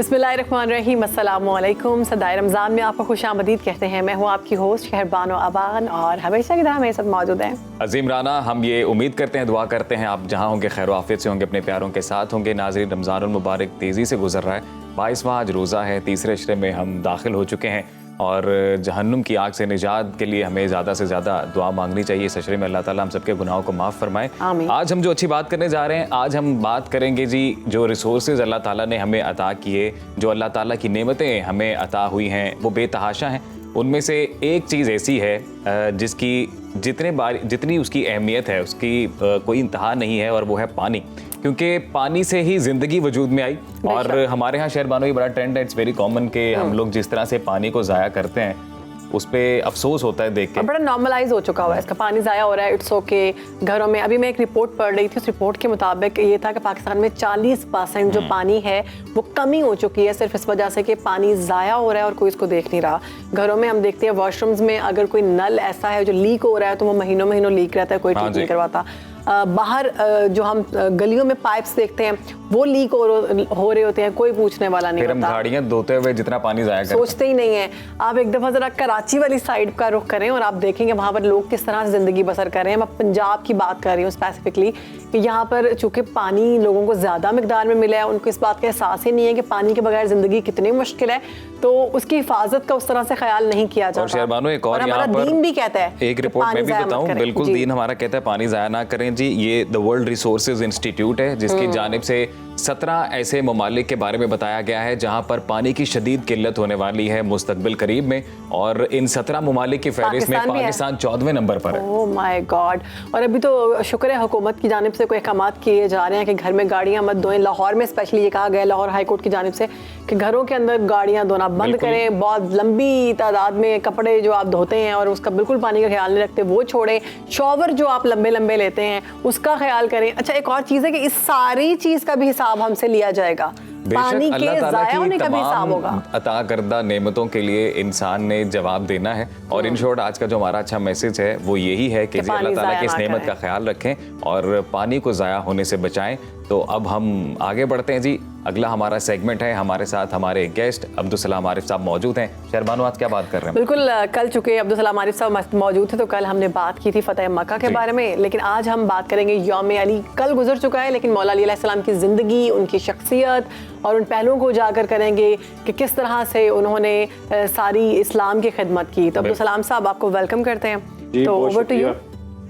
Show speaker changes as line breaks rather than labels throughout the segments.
बिस्मिल्लाहिर्रहमानिर्रहीम, अस्सलामुअलैकुम। सदाए रमज़ान में आपको खुशामदीद कहते हैं। मैं हूँ आपकी होस्ट शहरबानो अबान और हमेशा की तरह मेरे साथ मौजूद हैं
अजीम राना। हम ये उम्मीद करते हैं, दुआ करते हैं आप जहाँ होंगे खैर आफियत से होंगे, अपने प्यारों के साथ होंगे। नाज़रीन, रमज़ानुल मुबारक तेज़ी से गुजर रहा है। 22वां आज रोज़ा है, तीसरे अशरे में हम दाखिल हो चुके हैं और जहन्नुम की आग से निजात के लिए हमें ज़्यादा से ज़्यादा दुआ मांगनी चाहिए। इस अशरे में अल्लाह ताला हम सबके गुनाहों को माफ़ फरमाए। आज हम जो अच्छी बात करने जा रहे हैं, आज हम बात करेंगे जी जो रिसोर्सेज अल्लाह ताला ने हमें अता किए, जो अल्लाह ताला की नेमतें हमें अता हुई हैं, वो बेतहाशा हैं। उनमें से एक चीज़ ऐसी है जिसकी जितनी उसकी अहमियत है उसकी कोई इंतहा नहीं है, और वो है पानी। क्योंकि पानी से ही ज़िंदगी वजूद में आई। और हमारे यहाँ शहरबानो ये बड़ा ट्रेंड है, इट्स वेरी कॉमन कि हम लोग जिस तरह से पानी को ज़ाया करते हैं उस पे अफसोस होता है देख के।
बड़ा नॉर्मलाइज हो चुका हुआ है, इसका पानी ज़ाया हो रहा है, इट्स ओके। घरों में अभी मैं एक रिपोर्ट पढ़ रही थी, उस रिपोर्ट के मुताबिक ये था कि पाकिस्तान में 40% जो पानी है वो कमी हो चुकी है, सिर्फ इस वजह से कि पानी ज़ाया हो रहा है और कोई इसको देख नहीं रहा। घरों में हम देखते हैं वॉशरूम्स में अगर कोई नल ऐसा है जो लीक हो रहा है तो वो महीनों महीनों लीक रहता है, कोई ठीक नहीं करवाता। बाहर जो हम गलियों में पाइप्स देखते हैं वो लीक हो रहे होते हैं, कोई पूछने वाला नहीं होता।
हम गाड़ियां धोते हुए जितना पानी ज़ाया करते
सोचते ही नहीं है। आप एक दफ़ा ज़रा कराची वाली साइड का रुख करें और आप देखेंगे वहाँ पर लोग किस तरह से ज़िंदगी बसर कर रहे हैं। मैं पंजाब की बात कर रही हूँ स्पेसिफिकली, कि यहाँ पर चूँकि पानी लोगों को ज़्यादा मिकदार में मिला है, उनको इस बात का एहसास ही नहीं है कि पानी के बगैर ज़िंदगी कितनी मुश्किल है, तो उसकी हिफाजत का उस तरह से ख्याल नहीं किया जाता।
और शहरबानो एक और
हमारा दीन भी कहता है,
एक रिपोर्ट में भी बताऊं, बिल्कुल दीन हमारा कहता है पानी ज़ाया ना करें जी। ये द वर्ल्ड रिसोर्सेज इंस्टीट्यूट है जिसकी जानिब से 17 ऐसे ममालिक के बारे में बताया गया है जहां पर पानी की शदीद किल्लत होने वाली है मुस्तकबिल करीब में, और इन 17 ममालिक की फहरिस्त में पाकिस्तान 14वें नंबर पर है।
Oh my God. और अभी तो शुक्र है हुकूमत की जानिब से कोई अहकामात किए जा रहे हैं कि घर में गाड़ियां मत धोएं। लाहौर में स्पेशली ये कहा गया, लाहौर हाई कोर्ट की जानिब से, कि घरों के अंदर गाड़ियां धोना बंद करें। बहुत लंबी तादाद में कपड़े जो आप धोते हैं और उसका बिल्कुल पानी का ख्याल नहीं रखते वो छोड़ें। शॉवर जो आप लंबे लंबे लेते हैं उसका ख्याल करें। अच्छा, एक और चीज़ है कि इस सारी चीज़ का भी हिसाब हमसे लिया जाएगा। पानी के ज़ाया होने का भी हिसाब होगा।
अता करदा नेमतों के लिए इंसान ने जवाब देना है। और इन शॉर्ट आज का जो हमारा अच्छा मैसेज है वो यही है कि अल्लाह ताला की इस नेमत का ख्याल रखें और पानी को ज़ाया होने से बचाएं। तो अब हम आगे बढ़ते हैं जी। अगला हमारा सेगमेंट है, हमारे साथ हमारे गेस्ट अब्दुल सलाम आरिफ साहब मौजूद हैं। शहरबानो, आज क्या बात कर रहे हैं?
बिल्कुल, कल चुके अब्दुल सलाम आरिफ साहब मौजूद थे, तो कल हमने बात की थी फतेह मक्का के बारे में, लेकिन आज हम बात करेंगे यौम अली। कल गुजर चुका है, लेकिन मौला अली अलैहिस्सलाम की ज़िंदगी, उनकी शख्सियत और उन पहलुओं को उजागर करेंगे कि किस तरह से उन्होंने सारी इस्लाम की खिदमत की। तो अब्दुल सलाम साहब, आपको वेलकम करते हैं। तो ओवर टू यू।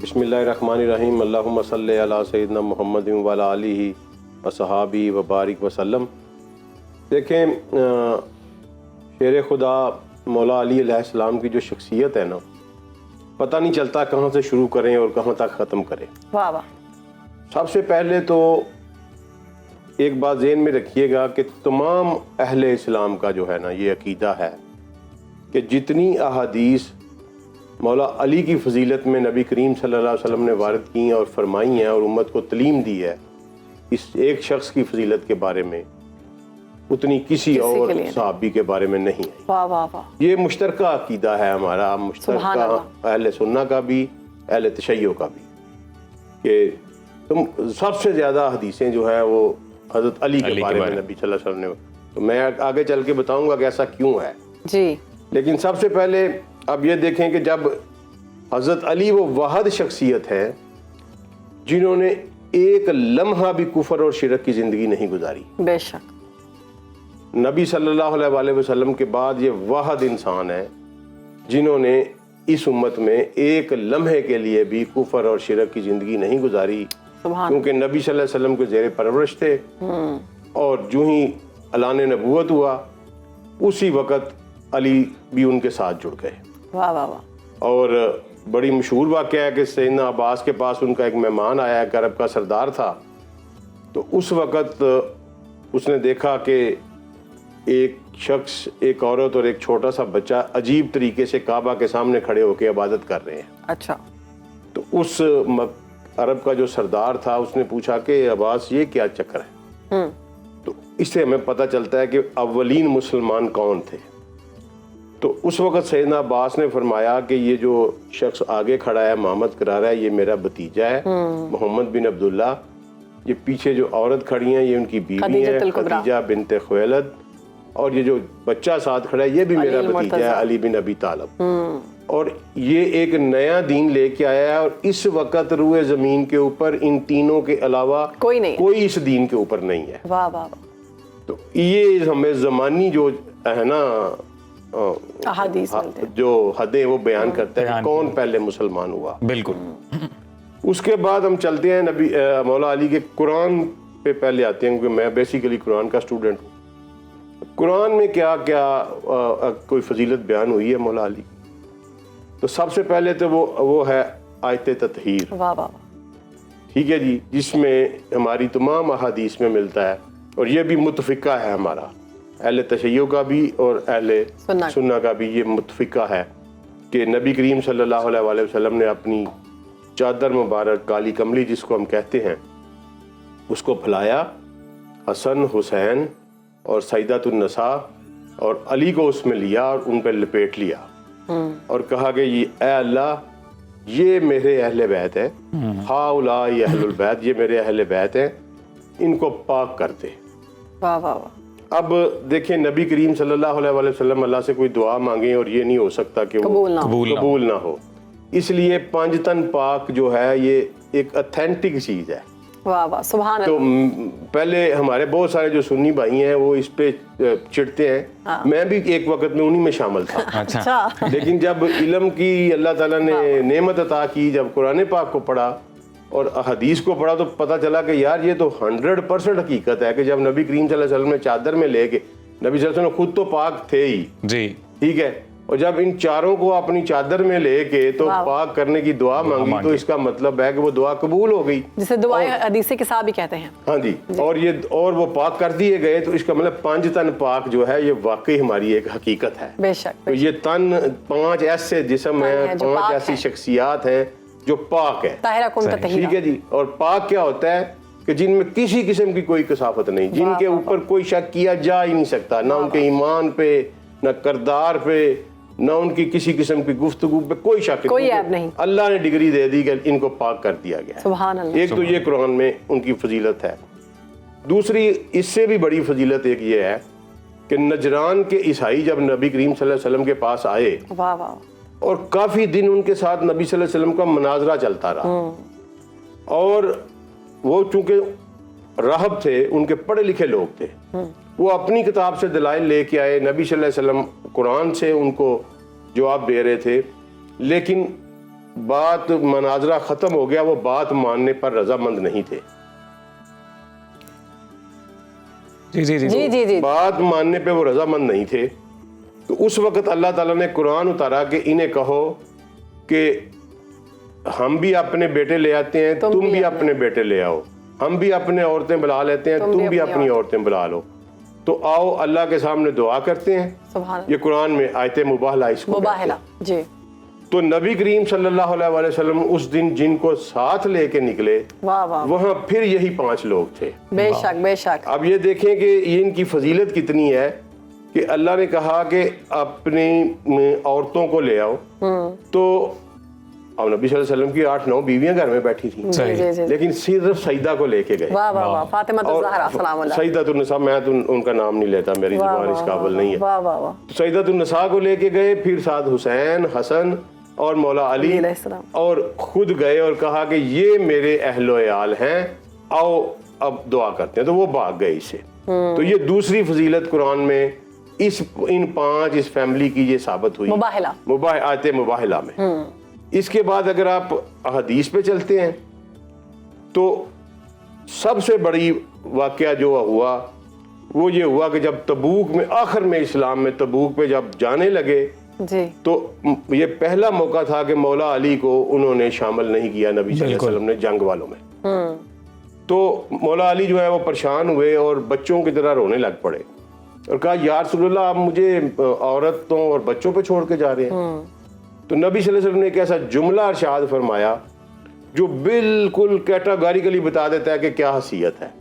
बिस्मिल्लाहिर्रहमानिर्रहीम। अल्लाहुम्मा सल्ली अला सय्यिदना मुहम्मद व अला आलिहि व सहाबी व बारिक वसल्लम। देखें, शेर खुदा मौला अली अलैहिस्सलाम की जो शख्सियत है ना, पता नहीं चलता कहाँ से शुरू करें और कहाँ तक ख़त्म करें।
वाह वाह। सबसे
पहले तो एक बात ज़हन में रखिएगा कि तमाम अहले इस्लाम का जो है ना ये अकीदा है कि जितनी अहादीस मौला अली की फजीलत में नबी करीम सल्लल्लाहु अलैहि वसल्लम ने वारद की हैं और फरमाई हैं और उम्मत को तलीम दी है इस एक शख्स की फजीलत के बारे में, उतनी किसी और सहाबी के बारे में नहीं है।
वाह वाह वाह।
ये मुश्तरका अकीदा है हमारा, मुश्तरका अहले सुन्ना का भी, अहले तशय्यो का भी, कि तुम सबसे ज़्यादा हदीसें जो है वो हज़रत अली के बारे में नबी सल्लल्लाहु अलैहि वसल्लम ने। तो मैं आगे चल के बताऊंगा कि ऐसा क्यों है
जी।
लेकिन सबसे पहले अब ये देखें कि जब हज़रत अली वो वाहिद शख्सियत है जिन्होंने एक लम्हा भी कुफर और शिरक की ज़िंदगी नहीं गुजारी।
बेशक
नबी सल्लल्लाहु अलैहि वसल्लम के बाद ये वाहिद इंसान है जिन्होंने इस उम्मत में एक लम्हे के लिए भी कुफर और शिरक की ज़िंदगी नहीं गुजारी, क्योंकि नबी सल्लल्लाहु अलैहि वसल्लम के ज़ेरे परवरिश थे और जो ही ऐलान नबूवत हुआ उसी वक़्त अली भी उनके साथ जुड़ गए।
वाह वाह वाह।
और बड़ी मशहूर वाक़या है कि सैयदना अब्बास के पास उनका एक मेहमान आया, एक अरब का सरदार था। तो उस वक़्त उसने देखा कि एक शख्स, एक औरत और एक छोटा सा बच्चा अजीब तरीके से काबा के सामने खड़े होकर इबादत कर रहे हैं।
अच्छा।
तो उस अरब का जो सरदार था उसने पूछा कि अब्बास ये क्या चक्कर है? तो इससे हमें पता चलता है कि अव्वलीन मुसलमान कौन थे। तो उस वक़्त सैयदना अब्बास ने फरमाया कि ये जो शख्स आगे खड़ा है मोहम्मद करा रहा है, ये मेरा भतीजा है मोहम्मद बिन अब्दुल्ला। ये पीछे जो औरत खड़ी है ये उनकी बीवी है खदीजा बिनते खुवैलद। और ये जो बच्चा साथ खड़ा है ये भी मेरा
अली
भतीजा है,
मुर्तज़ा।
अली बिन अबी तालिब। और ये एक नया दीन लेके आया है और इस वक्त रूए ज़मीन के ऊपर इन तीनों के अलावा
कोई नहीं है।
कोई इस दीन के ऊपर नहीं है।
वाह वाह वाह।
तो ये हमें ज़मानी जो है ना
अहादीस मिलते हैं।
जो हदें वो बयान करता है
बयान
कि कौन पहले मुसलमान हुआ।
बिल्कुल।
उसके बाद हम चलते हैं नबी मौला अली के कुरान पे पहले आते हैं, क्योंकि मैं बेसिकली कुरान का स्टूडेंट हूँ। कुरान में क्या क्या कोई फजीलत बयान हुई है मौला अली की। तो सबसे पहले तो वो है आयत ततहीर,
वाह वाह।
ठीक है जी, जिसमें हमारी तमाम अहादीस में मिलता है और ये भी मुतफिका है हमारा अहले तशय्यो का भी और अहले सुन्ना का भी ये मुतफिका है कि नबी करीम सल्लल्लाहु अलैहि वसल्लम ने अपनी चादर मुबारक काली कमली जिसको हम कहते हैं उसको फैलाया, हसन हुसैन और सईदतुन्नसा और अली को उसमें लिया और उन पर लपेट लिया और कहा कि ये ऐ अल्लाह ये मेरे अहले बैत है, हाउला ये अहलुल बैत, ये मेरे अहले बैत हैं, इनको पाक कर दे।
वाह वाह वाह।
अब देखें नबी करीम सल्लल्लाहु अलैहि वसल्लम अल्लाह से कोई दुआ मांगे और ये नहीं हो सकता कि वो कबूल ना हो, इसलिए पंजतन पाक जो है ये एक ऑथेंटिक चीज़ है।
वाह वाह सुभान
तो
अल्लाह।
पहले हमारे बहुत सारे जो सुन्नी भाई हैं वो इस पे चिढ़ते हैं,
हाँ।
मैं भी एक वक्त में उन्हीं में शामिल था।
अच्छा।
लेकिन जब इल्म की अल्लाह ताला ने नेमत अता की, जब कुरान पाक को पढ़ा और हदीस को पढ़ा तो पता चला कि यार ये तो 100% हकीकत है कि जब नबी करीम सल्लल्लाहु अलैहि वसल्लम ने चादर में लेके, नबी सल्लल्लाहु अलैहि वसल्लम खुद तो पाक थे ही,
जी
ठीक है, और जब इन चारों को अपनी चादर में लेके तो पाक करने की दुआ मांगी तो इसका मतलब है कि वो दुआ कबूल हो गई,
जिसे दुआए हदीसे के साथ भी कहते हैं।
हाँ जी। और वो पाक कर दिए गए, तो इसका मतलब 5 तन पाक जो है ये वाकई हमारी एक हकीकत है।
बेशक।
तो ये तन 5 ऐसे जिस्म है, 5 ऐसी शख्सियात हैं जो पाक है,
ताहिरा कुन ततहीरा।
ठीक है जी। और पाक क्या होता है कि जिनमें किसी किस्म की कोई कसाफत नहीं, जिनके ऊपर कोई शक किया जा ही नहीं सकता, ना उनके ईमान पे, ना करदार पे, ना उनकी किसी किस्म की गुफ्तगू पे कोई शक
कोई ऐब नहीं।
अल्लाह ने डिग्री दे दी कि इनको पाक कर दिया गया।
सुभान अल्लाह।
एक तो ये कुरान में उनकी फजीलत है। दूसरी इससे भी बड़ी फजीलत एक ये है कि नजरान के ईसाई जब नबी करीम सल्लल्लाहु अलैहि वसल्लम के पास आए
वाह वाह।
और काफ़ी दिन उनके साथ नबी सल्लल्लाहु अलैहि वसल्लम का मनाजरा चलता रहा, और वो चूंकि राहब थे, उनके पढ़े लिखे लोग थे, वो अपनी किताब से दलाइल लेके आए, नबी सल्लल्लाहु अलैहि वसल्लम कुरान से उनको जवाब दे रहे थे, लेकिन बात मनाजरा ख़त्म हो गया, वो बात मानने पर रजामंद नहीं थे।
जी जी जी
जी जी जी।
बात मानने पे वो रजामंद नहीं थे। तो उस वक्त अल्लाह ताला ने कुरान उतारा कि इन्हें कहो कि हम भी अपने बेटे ले आते हैं, तुम भी अपने बेटे ले आओ, हम भी अपने औरतें बुला लेते हैं, तुम भी अपनी औरतें बुला लो, तो आओ अल्लाह के सामने दुआ करते हैं।
सुभान
ये कुरान में आयत मुबाहला इसको
मुबाहला जी।
तो नबी करीम सल्लल्लाहु अलैहि वसल्लम उस दिन जिनको साथ लेके निकले,
वाह वाह।
वहां फिर यही 5 लोग थे।
बेशक बेशक।
अब ये देखें कि ये इनकी फजीलत कितनी है कि अल्लाह ने कहा कि अपनी औरतों को ले आओ, तो अब नबी सल्लल्लाहु अलैहि वसल्लम की 8-9 बीवियां घर में बैठी थी,
जी जी जी।
लेकिन सिर्फ सईदा को लेके गए।
वाह वाह वाह। फातिमा ज़हरा सलाम अलैहा।
सईदतुन्नसा, मैं तो उनका नाम नहीं लेता, मेरी जुबान इस काबिल नहीं है।
वाह वाह वाह।
तो सईदतुन्नसा को लेके गए, फिर साथ हुसैन, हसन और मौला अली, और खुद गए और कहा कि ये मेरे अहलो याल हैं, आओ अब दुआ करते हैं, तो वो भाग गए इससे। तो ये दूसरी फजीलत कुरान में इन 5 इस फैमिली की ये साबित हुई
मुबाहला
आयत मुबाहला में। इसके बाद अगर आप हदीस पे चलते हैं तो सबसे बड़ी वाकया जो हुआ वो ये हुआ कि जब तबूक में, आखिर में इस्लाम में तबूक पे जब जाने लगे
जी,
तो ये पहला मौका था कि मौला अली को उन्होंने शामिल नहीं किया नबी सल्लल्लाहु अलैहि वसल्लम ने जंग वालों में। तो मौला अली जो है वो परेशान हुए और बच्चों की तरह रोने लग पड़े और कहा या रसूलल्लाह, आप मुझे औरतों और बच्चों पे छोड़ के जा रहे हैं। तो नबी सल्लल्लाहु अलैहि वसल्लम ने एक ऐसा जुमला इरशाद फरमाया जो बिल्कुल कैटेगोरिकली बता देता है कि क्या हसीयत है।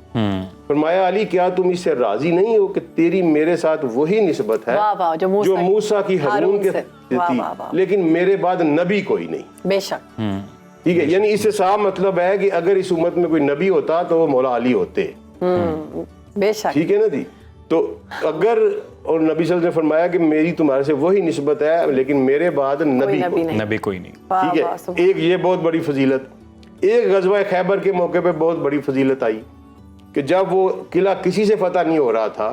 फरमाया अली, क्या तुम इससे राजी नहीं हो कि तेरी मेरे साथ वही निस्बत है जो मूसा की हारून के थी, लेकिन मेरे बाद नबी कोई नहीं।
बेशक,
ठीक है, यानी इससे साफ मतलब है कि अगर इस उम्मत में कोई नबी होता तो वो मौला अली होते।
बेशक,
ठीक है ना जी। तो अगर और नबी सल्लल्लाहु अलैहि वसल्लम ने फरमाया कि मेरी तुम्हारे से वही निस्बत है, लेकिन मेरे बाद नबी
नबी नहीं।
नबी कोई नहीं।
वाह,
ठीक
वाह,
है,
सुभान
एक ये बहुत बड़ी फजीलत। एक गज़वा खैबर के मौके पे बहुत बड़ी फजीलत आई कि जब वो किला किसी से फतह नहीं हो रहा था,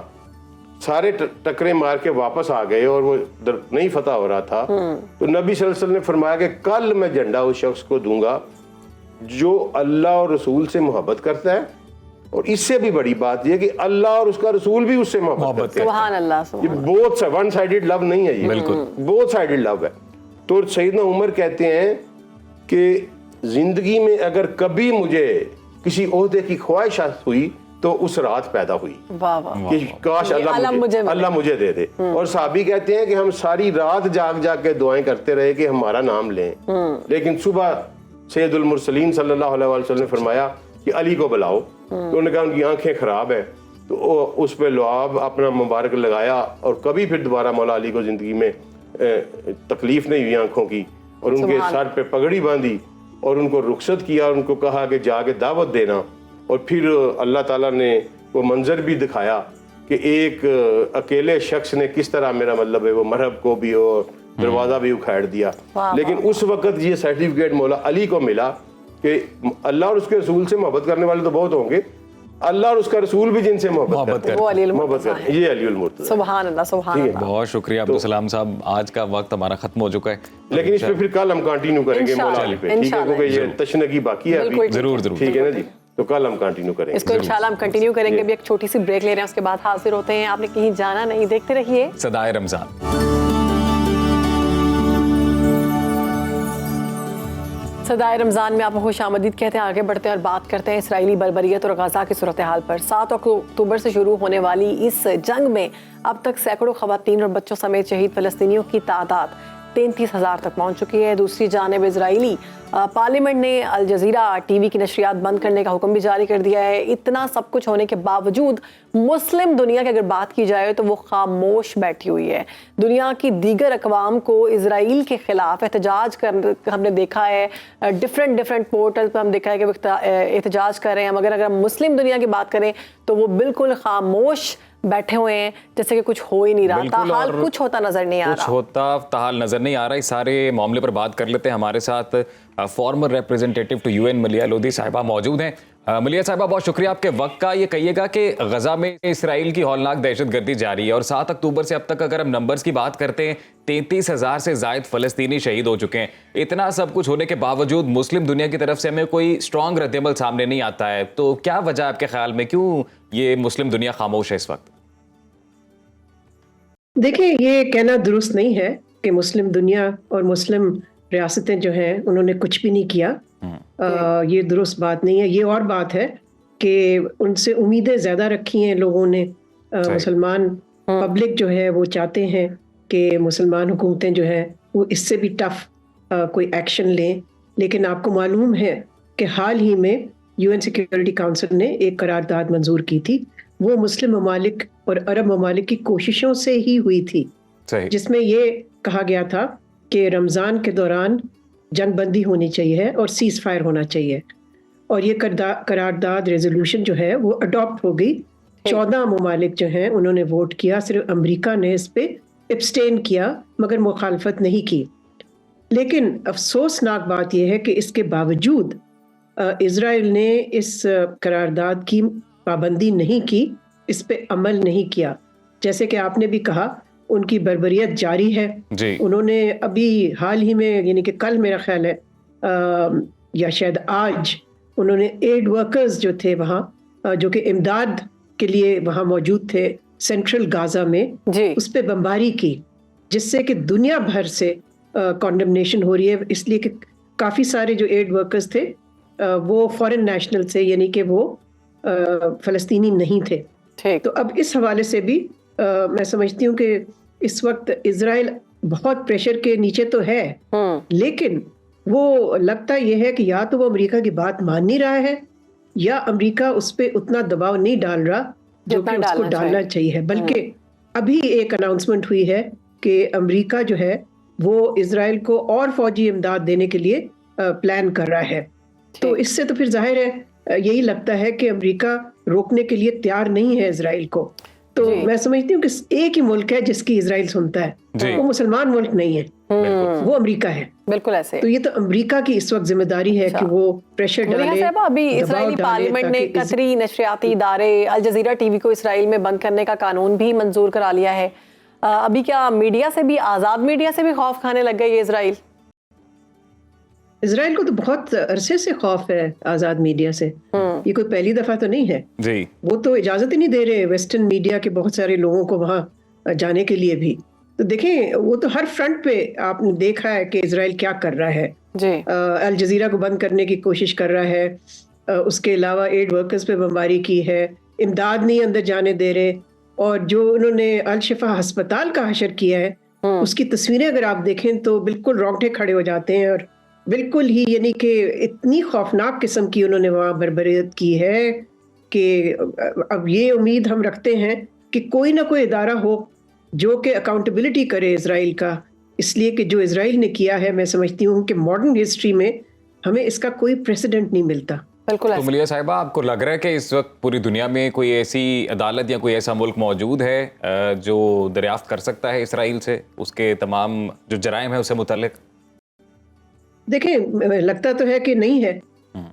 सारे टकरे मार के वापस आ गए और वो नहीं फतह हो रहा था, तो नबी सल्लल्लाहु अलैहि वसल्लम ने फरमाया कि कल मैं झंडा उस शख्स को दूंगा जो अल्लाह और रसूल से मोहब्बत करता है, और इससे भी बड़ी बात यह कि अल्लाह और उसका रसूल भी उससे मोहब्बत करते हैं।
सुभान अल्लाह,
ये
सुभान
बोथ वन साइडेड लव नहीं है, ये
बिल्कुल
बोथ साइडेड लव है। तो सैयदना उमर कहते हैं कि जिंदगी में अगर कभी मुझे किसी ओहदे की ख्वाहिश हुई तो उस रात पैदा हुई
वाह वाह।
कि काश
ये
अल्लाह मुझे दे दे। और साहबी कहते हैं कि हम सारी रात जाग जाग के दुआएं करते रहे कि हमारा नाम लें, लेकिन सुबह सैयदुल मुरसलीन सल्लल्लाहु अलैहि वसल्लम ने फरमाया कि अली को बुलाओ। तो उन्होंने कहा उनकी आंखें खराब है, तो उस पे लुआब अपना मुबारक लगाया, और कभी फिर दोबारा मौला अली को जिंदगी में तकलीफ नहीं हुई आंखों की, और उनके सर पे पगड़ी बांधी और उनको रुखसत किया, उनको कहा कि जाके दावत देना। और फिर अल्लाह ताला ने वो मंजर भी दिखाया कि एक अकेले शख्स ने किस तरह, मेरा मतलब है, वो मरहब को भी और दरवाजा भी उखाड़ दिया। लेकिन उस वक्त ये सर्टिफिकेट मौला अली को मिला कि अल्लाह और उसके रसूल से मोहब्बत करने वाले तो बहुत होंगे, अल्लाह और उसका रसूल भी जिनसे मोहब्बत करते हैं,
वो अली
मोहब्बत करते हैं, ये अली उल मुर्तज़ा।
सुभान अल्लाह, सुभान अल्लाह।
बहुत शुक्रिया अब्दुल सलाम साहब, आज का वक्त हमारा खत्म हो चुका है,
लेकिन इस पे फिर कल हम कंटिन्यू करेंगे मौला अली पे, ठीक है,
इंशाल्लाह,
क्योंकि ये तशनगी बाकी है अभी।
जरूर जरूर।
ठीक है ना जी, तो कल हम कंटिन्यू करेंगे
इसको इंशाल्लाह हम कंटिन्यू करेंगे। अभी एक छोटी सी ब्रेक ले रहे हैं, उसके बाद हाजिर होते हैं। आपने कहीं जाना नहीं, देखते रहिए
सदाए रमजान।
सदाए रमज़ान में आपको खुश आमदीद कहते हैं। आगे बढ़ते हैं और बात करते हैं इसराइली बर्बरियत और गज़ा की सूरत हाल पर। 7 अक्टूबर से शुरू होने वाली इस जंग में अब तक सैकड़ों ख़वातीन और बच्चों समेत शहीद फ़लस्तीनियों की तादाद 33,000 तक पहुंच चुकी है। दूसरी जानिब इजरायली पार्लियामेंट ने अल जज़ीरा टीवी की नशरियात बंद करने का हुक्म भी जारी कर दिया है। इतना सब कुछ होने के बावजूद मुस्लिम दुनिया की अगर बात की जाए तो वो खामोश बैठी हुई है। दुनिया की दीगर अक़वाम को इसराइल के खिलाफ एहतजाज कर हमने देखा है, डिफरेंट पोर्टल पर हम देखा है कि वो एहतजाज कर रहे हैं, मगर अगर मुस्लिम दुनिया की बात करें तो वो बिल्कुल खामोश बैठे हुए हैं, जैसे कि कुछ हो ही नहीं रहा, ताहाल कुछ होता नजर नहीं आ रहा।
कुछ होता ताहाल नजर नहीं आ रहा। इस सारे मामले पर बात कर लेते हैं। हमारे साथ फॉर्मर रिप्रेजेंटेटिव टू यूएन मलिया लोधी साहिबा मौजूद हैं। मलिया साहिबा, बहुत शुक्रिया आपके वक्त का। ये कहिएगा कि गजा में इसराइल की हौलनाक दहशतगर्दी जारी है और 7 अक्टूबर से अब तक अगर हम नंबर्स की बात करते हैं 33,000 से जायद फलस्तीनी शहीद हो चुके हैं। इतना सब कुछ होने के बावजूद मुस्लिम दुनिया की तरफ से हमें कोई स्ट्रॉन्ग रद्दअमल सामने नहीं आता है, तो क्या वजह आपके ख्याल में, क्यों ये मुस्लिम दुनिया खामोश है इस वक्त?
देखिए, ये कहना दुरुस्त नहीं है कि मुस्लिम दुनिया और मुस्लिम रियासतें जो हैं उन्होंने कुछ भी नहीं किया। ये दुरुस्त बात नहीं है। ये और बात है कि उनसे उम्मीदें ज़्यादा रखी हैं लोगों ने। मुसलमान पब्लिक जो है वो चाहते हैं कि मुसलमान हुकूमतें जो हैं वो इससे भी टफ कोई एक्शन लें। लेकिन आपको मालूम है कि हाल ही में यूएन सिक्योरिटी काउंसिल ने एक करारदाद मंजूर की थी। वो मुस्लिम ममालिक और अरब ममालिक की कोशिशों से ही हुई थी, जिसमें ये कहा गया था कि रमज़ान के दौरान जंग बंदी होनी चाहिए और सीज़ फायर होना चाहिए। और ये करारदाद रेजोल्यूशन जो है वो अडॉप्ट हो गई। 14 ममालिक जो हैं उन्होंने वोट किया, सिर्फ अमेरिका ने इस पे एब्सटेन किया, मगर मुखालफत नहीं की। लेकिन अफसोसनाक बात यह है कि इसके बावजूद इज़राइल ने इस करारदाद की पाबंदी नहीं की, इस पे अमल नहीं किया। जैसे कि आपने भी कहा, उनकी बर्बरियत जारी है जी। उन्होंने अभी हाल ही में, यानी कि कल मेरा ख्याल है या शायद आज, उन्होंने एड वर्कर्स जो थे वहाँ, जो कि इमदाद के लिए वहाँ मौजूद थे सेंट्रल गाजा में, उस पे बमबारी की, जिससे कि दुनिया भर से कॉन्डमनेशन हो रही है। इसलिए कि काफ़ी सारे जो एड वर्कर्स थे वो फॉरेन नेशनल से, यानी कि वो फ़लस्तीनी नहीं थे। तो अब इस हवाले से भी मैं समझती हूँ कि इस वक्त इजराइल बहुत प्रेशर के नीचे तो है, लेकिन वो लगता यह है कि या तो वो अमेरिका की बात मान नहीं रहा है, या अमेरिका उस पर उतना दबाव नहीं डाल रहा जो कि उसको डालना चाहिए। बल्कि अभी एक अनाउंसमेंट हुई है कि अमेरिका जो है वो इजराइल को और फौजी इमदाद देने के लिए प्लान कर रहा है। तो इससे तो फिर जाहिर है, यही लगता है कि अमेरिका रोकने के लिए तैयार नहीं है इजराइल को। तो
जी।
मैं समझती हूँ कि एक ही मुल्क है जिसकी इजराइल सुनता है,
जी।
वो मुसलमान मुल्क नहीं है, वो अमेरिका है।
बिल्कुल ऐसे।
तो ये तो अमेरिका की इस वक्त जिम्मेदारी है
अच्छा।
कि वो प्रेशर
मलिहा
डाले,
साहबा, अभी
दबाव
इजरायली
डाले
पार्लियामेंट ने
ताकि
कतरी नशरियाती इदारे अल जजीरा टीवी को इसराइल में बंद करने का कानून भी मंजूर करा लिया है। अभी क्या मीडिया से भी, आज़ाद मीडिया से भी खौफ खाने लग गई है इजराइल?
इजराइल को तो बहुत अरसे से खौफ है आजाद मीडिया से, ये कोई पहली दफा तो नहीं है।
जी।
वो तो इजाजत ही नहीं दे रहे वेस्टर्न मीडिया के बहुत सारे लोगों को वहां जाने के लिए भी। तो देखें, वो तो हर फ्रंट पे आपने देखा है कि इजराइल क्या कर रहा है।
जी।
अल जजीरा को बंद करने की कोशिश कर रहा है, उसके अलावा एड वर्कर्स पे बमबारी की है, इमदाद नहीं अंदर जाने दे रहे, और जो उन्होंने अल शिफा अस्पताल का हशर किया है, उसकी तस्वीरें अगर आप देखें तो बिल्कुल रोंगटे खड़े हो जाते हैं। और बिल्कुल ही यानी कि इतनी खौफनाक किस्म की उन्होंने वहाँ बर्बरियत की है कि अब ये उम्मीद हम रखते हैं कि कोई ना कोई इदारा हो जो कि अकाउंटेबिलिटी करे इजराइल का, इसलिए कि जो इजराइल ने किया है, मैं समझती हूँ कि मॉडर्न हिस्ट्री में हमें इसका कोई प्रेसिडेंट नहीं मिलता।
बिल्कुल
तो
ऐसे।
मलिहा साहिबा, आपको लग रहा है कि इस वक्त पूरी दुनिया में कोई ऐसी अदालत या कोई ऐसा मुल्क मौजूद है जो दरियाफ्त कर सकता है इसराइल से उसके तमाम जो जराइम है उससे मुतल्लिक?
देखें, लगता तो है कि नहीं है,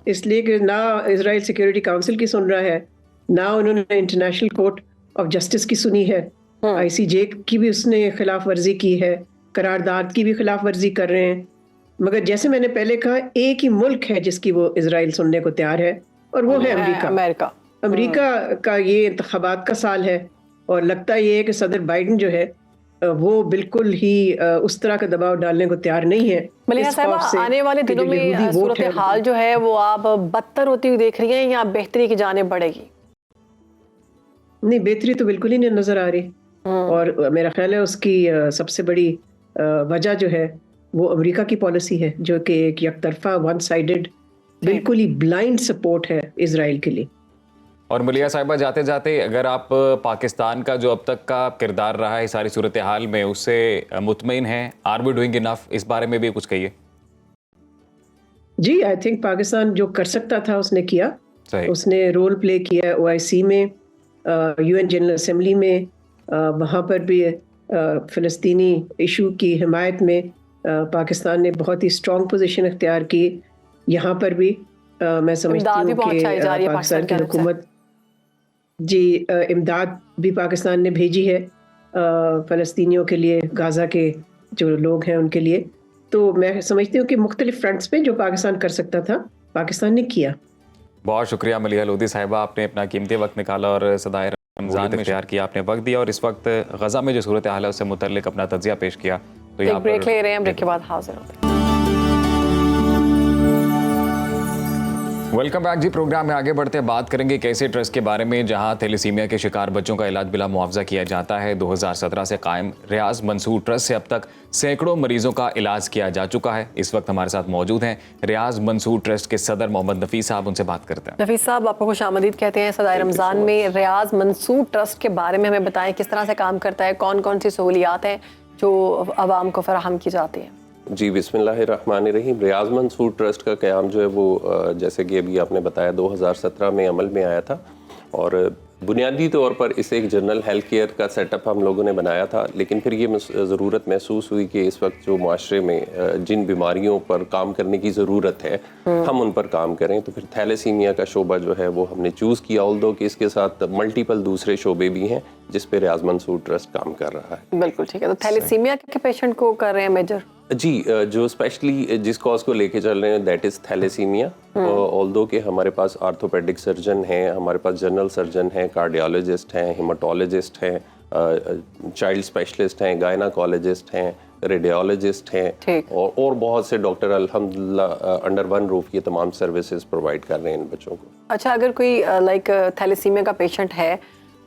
इसलिए कि ना इजराइल सिक्योरिटी काउंसिल की सुन रहा है, ना उन्होंने इंटरनेशनल कोर्ट ऑफ जस्टिस की सुनी है, आईसीजे की भी उसने खिलाफ वर्जी की है, करारदाद की भी खिलाफ वर्जी कर रहे हैं। मगर जैसे मैंने पहले कहा, एक ही मुल्क है जिसकी वो इजराइल सुनने को तैयार है, और वो है अमेरिका। अमेरिका का ये इंतखाबात का साल है, और लगता ये है कि सदर बाइडन जो है वो बिल्कुल ही उस तरह का दबाव डालने को तैयार नहीं है।
मलिहा साहबा, आने वाले दिनों में सूरत हाल जो है वो आप बदतर होती हुई देख रही हैं या बेहतरी की जाने बढ़ेगी?
नहीं, बेहतरी तो बिल्कुल ही नहीं नजर आ रही, और मेरा ख्याल है उसकी सबसे बड़ी वजह जो है वो अमेरिका की पॉलिसी है, जो कि एक यकतरफा वन साइडेड बिल्कुल ही ब्लाइंड सपोर्ट है इजराइल के लिए।
और मलिहा साहिबा, जाते जाते अगर आप पाकिस्तान का जो अब तक का किरदार रहा है सारी सूरत हाल में, उससे मुतमईन हैं? Are we doing enough? इस बारे में भी कुछ कहिए।
जी, आई थिंक पाकिस्तान जो कर सकता था उसने किया।
सही।
उसने रोल प्ले किया OIC में, UN जनरल असेंबली में, वहाँ पर भी फ़लस्तीनी इशू की हिमायत में पाकिस्तान ने बहुत ही स्ट्रॉन्ग पोजीशन इख्तियार की। यहाँ पर भी मैं समझती हूँ कि पाकिस्तान की हुकूमत जी इमदाद भी पाकिस्तान ने भेजी है फ़लस्तीनियों के लिए, गाज़ा के जो लोग हैं उनके लिए। तो मैं समझती हूँ कि मुख्तलिफ फ्रंट्स पे जो पाकिस्तान कर सकता था, पाकिस्तान ने किया।
बहुत शुक्रिया मलिहा लोधी साहिबा, आपने अपना कीमती वक्त निकाला और सदाए रमज़ान में इख्तियार किया, आपने वक्त दिया और इस वक्त गज़ा में जो सूरत हाल है उससे मुतल्लिक अपना तज्ज़िया पेश किया। तो
एक ब्रेक ले रहे हैं, ब्रेक के बाद हाजिर होते हैं। वेलकम
बैक जी। प्रोग्राम में आगे बढ़ते हैं, बात करेंगे एक ऐसे ट्रस्ट के बारे में जहां थैलेसीमिया के शिकार बच्चों का इलाज बिला मुआवजा किया जाता है। 2017 से कायम रियाज मंसूर ट्रस्ट से अब तक सैकड़ों मरीजों का इलाज किया जा चुका है। इस वक्त हमारे साथ मौजूद हैं रियाज मंसूर ट्रस्ट के सदर मोहम्मद नफीस साहब, उनसे बात करते हैं।
नफीस साहब, आपको खुशामदीद कहते हैं सदाए रमज़ान में। रियाज मंसूर ट्रस्ट के बारे में हमें बताएं, किस तरह से काम करता है, कौन कौन सी सहूलियात हैं जो आवाम को फराहम की जाती हैं?
जी, बिस्मिल्लाहिर्रहमानिर्रहीम। रियाज मंसूर ट्रस्ट का क़याम जो है वो जैसे कि अभी आपने बताया 2017 में अमल में आया था, और बुनियादी तौर पर इसे एक जनरल हेल्थ केयर का सेटअप हम लोगों ने बनाया था। लेकिन फिर ये ज़रूरत महसूस हुई कि इस वक्त जो माशरे में जिन बीमारियों पर काम करने की ज़रूरत है हम उन पर काम करें, तो फिर थैलेसीमिया का शोबा जो है वो हमने चूज़ किया, ऑल्दो कि इसके साथ मल्टीपल दूसरे शोबे भी हैं जिस पे रियाज मंसूर ट्रस्ट काम कर रहा है।
बिल्कुल ठीक है। तो थैलेसीमिया के पेशेंट को कर रहे हैं मेजर?
जी, जो स्पेशली जिस कॉज को लेके चल रहे हैं दैट इज़ थैलेसीमिया। ऑल्दो के हमारे पास आर्थोपेडिक सर्जन हैं, हमारे पास जनरल सर्जन हैं, कार्डियोलॉजिस्ट हैं, हेमाटोलॉजिस्ट हैं, चाइल्ड स्पेशलिस्ट हैं, गायनाकोलॉजिस्ट हैं, रेडियोलॉजिस्ट हैं, और बहुत से डॉक्टर अल्हम्दुलिल्लाह अंडर वन रूफ ये तमाम सर्विसेज प्रोवाइड कर रहे हैं इन बच्चों को।
अच्छा, अगर कोई लाइक थैलेसीमिया का पेशेंट है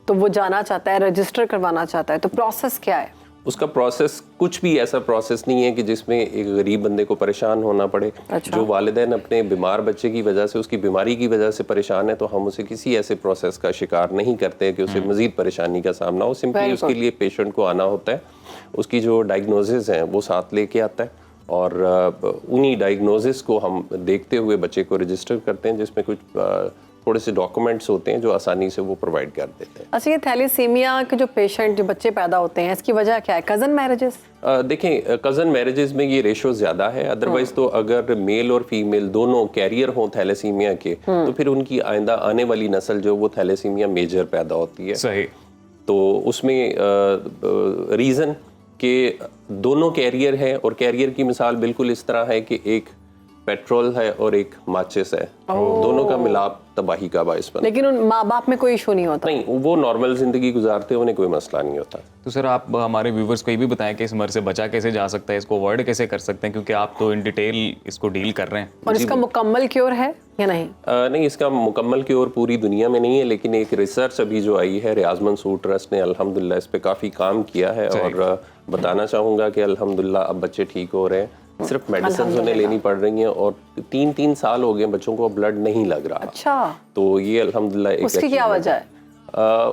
तो वो जाना चाहता है, रजिस्टर करवाना चाहता है, तो प्रोसेस क्या है?
उसका प्रोसेस कुछ भी ऐसा प्रोसेस नहीं है कि जिसमें एक गरीब बंदे को परेशान होना पड़े।
अच्छा।
जो वालिदैन अपने बीमार बच्चे की वजह से, उसकी बीमारी की वजह से परेशान है, तो हम उसे किसी ऐसे प्रोसेस का शिकार नहीं करते कि उसे मजीद परेशानी का सामना हो। सिंपली उसके लिए पेशेंट को आना होता है, उसकी जो डायग्नोसिस हैं वो साथ लेके आता है, और उन्हीं डायग्नोसिस को हम देखते हुए बच्चे को रजिस्टर करते हैं, जिसमें कुछ थोड़े से डॉक्यूमेंट्स होते हैं जो आसानी से वो प्रोवाइड कर देते हैं।
अच्छा, ये थैलेसीमिया के जो पेशेंट, जो बच्चे पैदा होते हैं, इसकी वजह क्या है? Cousin marriages?
देखें, कज़न मैरिजेस में ये रेशो ज़्यादा है। अदरवाइज तो अगर मेल और फीमेल दोनों कैरियर हों थैलेसीमिया के, तो फिर उनकी आइंदा आने वाली नस्ल जो वो थैलेसीमिया मेजर पैदा होती है।
सही।
तो उसमें रीज़न कि दोनों कैरियर हैं, और कैरियर की मिसाल बिल्कुल इस तरह है कि एक पेट्रोल है और एक माचिस है, दोनों का मिलाप तबाही का बायस बनता है।
लेकिन उन माँ बाप में कोई इशू नहीं होता?
नहीं, वो नॉर्मल जिंदगी गुजारते हैं, उन्हें कोई मसला नहीं होता।
तो सर आप हमारे व्यूवर्स को ये भी बताएं कि इस मर्ज से बचा कैसे जा सकता है, इसको अवॉइड कैसे कर सकते हैं, क्योंकि आप तो इन डिटेल इसको डील कर रहे हैं।
और इसका मुकम्मल क्योर है या नहीं?
नहीं, इसका मुकम्मल क्योर पूरी दुनिया में नहीं है, लेकिन एक रिसर्च अभी जो आई है, रियाज मंसूर ट्रस्ट ने अल्हम्दुलिल्लाह इस पे काफ़ी काम किया है, और बताना चाहूँगा कि अल्हम्दुलिल्लाह अब बच्चे ठीक हो रहे हैं। सिर्फ मेडिसिन उन्हें लेनी पड़ रही हैं, और 3 साल हो गए बच्चों को ब्लड नहीं लग रहा।
अच्छा,
तो ये अल्हम्दुलिल्लाह एक
उसकी क्या वजह है?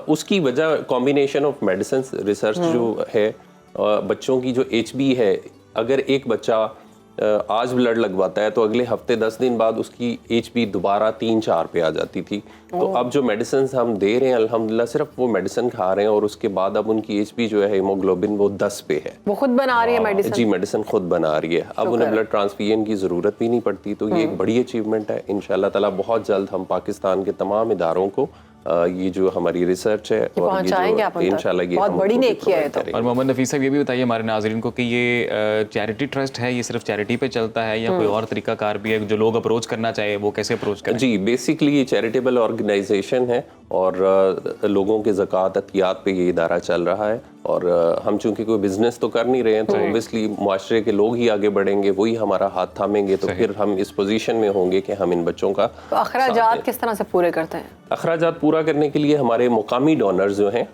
उसकी वजह कॉम्बिनेशन ऑफ मेडिसिन रिसर्च जो है। बच्चों की जो HB है, अगर एक बच्चा आज ब्लड लगवाता है तो अगले हफ्ते 10 दिन बाद उसकी HB दोबारा 3-4 पे आ जाती थी। तो अब जो मेडिसिन हम दे रहे हैं अल्हम्दुलिल्लाह सिर्फ वो मेडिसिन खा रहे हैं, और उसके बाद अब उनकी HB जो है हीमोग्लोबिन वो 10 पे है।
वो खुद बना रही है मेडिसिन?
जी, मेडिसिन खुद बना रही है। अब उन्हें ब्लड ट्रांसफ्यूजन की ज़रूरत भी नहीं पड़ती। तो ये एक बड़ी अचीवमेंट है। इंशाल्लाह ताला बहुत जल्द हम पाकिस्तान के तमाम इदारों को ये जो हमारी रिसर्च है और ये जो इंशाल्लाह ये
बहुत बड़ी नेकी है। तो
और मोहम्मद नफीस साहब ये भी बताइए हमारे नाज़रीन को कि ये चैरिटी ट्रस्ट है, ये सिर्फ चैरिटी पे चलता है या कोई और तरीकाकार भी है? जो लोग अप्रोच करना चाहे वो कैसे अप्रोच करें?
जी, बेसिकली ये चैरिटेबल ऑर्गेनाइजेशन है, और लोगों के ज़कात अतियात पे ये इदारा चल रहा है। और हम चूंकि कोई बिजनेस तो कर नहीं रहे हैं, तो ऑब्वियसली मुआशरे के लोग ही आगे बढ़ेंगे, वही हमारा हाथ थामेंगे, तो फिर हम इस पोजीशन में होंगे कि हम इन बच्चों का
तो अखराजात किस तरह से पूरे करते हैं?
अखराजात पूरा करने के लिए हमारे मुकामी डोनर्स जो हैं,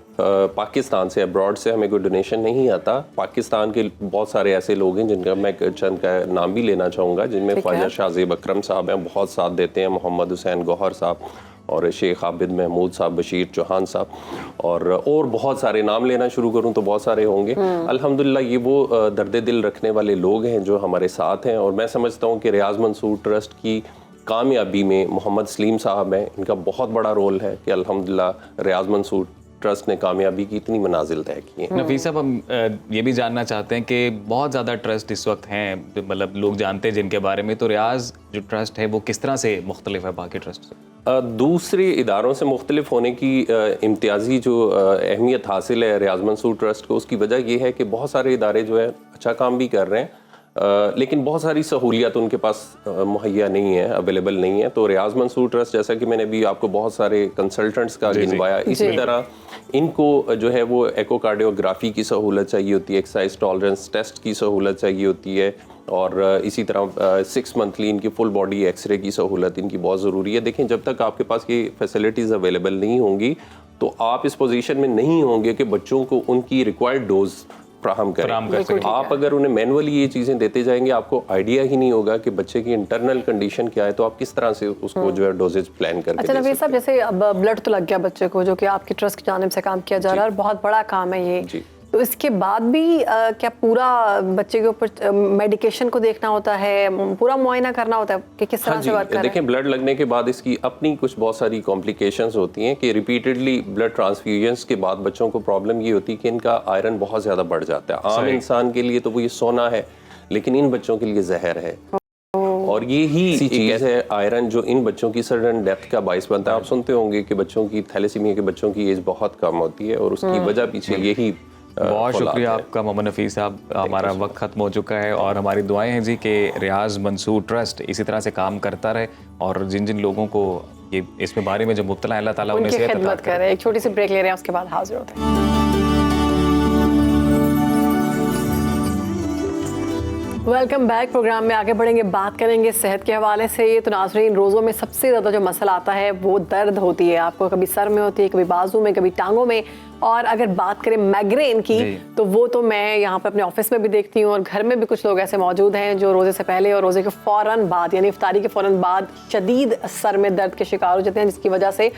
पाकिस्तान से, अब्रॉड से हमें कोई डोनेशन नहीं आता। पाकिस्तान के बहुत सारे ऐसे लोग हैं जिनका मैं चंद का नाम भी लेना चाहूँगा, जिनमें ख्वाजा शाहज़ेब अकरम साहब हैं, बहुत साथ देते हैं, मोहम्मद हुसैन गौहर साहब, और शेख आबिद महमूद साहब, बशीर चौहान साहब, और बहुत सारे नाम लेना शुरू करूं तो बहुत सारे होंगे। अल्हम्दुलिल्लाह ये वो दर्द दिल रखने वाले लोग हैं जो हमारे साथ हैं, और मैं समझता हूं कि रियाज मंसूर ट्रस्ट की कामयाबी में मोहम्मद सलीम साहब हैं, इनका बहुत बड़ा रोल है कि अल्हम्दुलिल्लाह रियाज मंसूर ट्रस्ट ने कामयाबी की इतनी मनाजिल तय की हैं।
नफीस साहब, हम ये भी जानना चाहते हैं कि बहुत ज़्यादा ट्रस्ट इस वक्त हैं, मतलब लोग जानते हैं जिनके बारे में, तो रियाज जो ट्रस्ट है वो किस तरह से मुख्तलिफ है बाकी ट्रस्ट से?
दूसरे इदारों से मुख्तलिफ होने की इम्तियाजी जो अहमियत हासिल है रियाज मंसूर ट्रस्ट को, उसकी वजह यह है कि बहुत सारे इदारे जो है अच्छा काम भी कर रहे हैं, लेकिन बहुत सारी सहूलियत उनके पास मुहैया नहीं है, अवेलेबल नहीं है। तो रियाज मंसूर ट्रस्ट, जैसा कि मैंने भी आपको बहुत सारे कंसल्टेंट्स का गिनवाया, इसी तरह इनको जो है वो एकोकार्डियोग्राफी की सहूलत चाहिए होती है, एक्सरसाइज टॉलरेंस टेस्ट की सहूलत चाहिए होती है, और इसी तरह 6 मंथली इनकी फुल बॉडी एक्सरे की सहूलत इनकी बहुत ज़रूरी है। देखें, जब तक आपके पास ये फैसिलिटीज़ अवेलेबल नहीं होंगी तो आप इस पोजीशन में नहीं होंगे कि बच्चों को उनकी रिक्वायर्ड डोज फ्राहम करें। आप अगर उन्हें मैनुअली ये चीज़ें देते जाएंगे, आपको आइडिया ही नहीं होगा कि बच्चे की इंटरनल कंडीशन क्या है, तो आप किस तरह से उसको जो है डोजेज प्लान करके
अच्छा नवीद साहब, जैसे अब ब्लड तो लग गया बच्चे को, जो कि आपकी ट्रस्ट की जानिब से काम किया जा रहा है, और बहुत बड़ा काम है ये, तो इसके बाद भी क्या पूरा बच्चे के ऊपर मेडिकेशन को देखना होता है, पूरा मुआयना करना होता है कि किस तरह से वर्क कर रहा है?
देखें, ब्लड लगने के बाद इसकी अपनी कुछ बहुत सारी कॉम्प्लिकेशंस होती हैं कि रिपीटेडली ब्लड ट्रांसफ्यूजन्स के बाद बच्चों को प्रॉब्लम ये होती है कि इनका आयरन बहुत ज़्यादा बढ़ जाता है। आम इंसान के लिए तो वो ये सोना है, लेकिन इन बच्चों के लिए जहर है, और ये ही चीज़ है आयरन जो इन बच्चों की सडन डेथ का बाइस बनता है। आप सुनते होंगे कि बच्चों की थैलेसीमिया के बच्चों की एज बहुत कम होती है, और उसकी वजह पीछे यही।
बहुत शुक्रिया आपका मोहम्मद नफीस साहब, हमारा वक्त ख़त्म हो चुका है, और हमारी दुआएं हैं जी कि रियाज मंसूर ट्रस्ट इसी तरह से काम करता रहे, और जिन जिन लोगों को ये इसमें बारे में जो मुब्तला है, अल्लाह ताला उन्हें सेहत अता करे।
एक छोटी सी ब्रेक ले रहे हैं, उसके बाद हाजिर होते हैं। Welcome back. प्रोग्राम में आगे बढ़ेंगे, बात करेंगे सेहत के हवाले से। तो नाज़रीन, रोज़ों में सबसे ज़्यादा जो मसला आता है वो दर्द होती है। आपको कभी सर में होती है, कभी बाजू में, कभी टांगों में, और अगर बात करें माइग्रेन की तो वो तो मैं यहाँ पर अपने ऑफिस में भी देखती हूँ, और घर में भी कुछ लोग ऐसे मौजूद हैं जो रोज़े से पहले और रोज़े के फ़ौरन बाद, यानी इफ्तारी के फ़ौरन बाद शदीद सर में दर्द के शिकार हो जाते हैं, जिसकी वजह से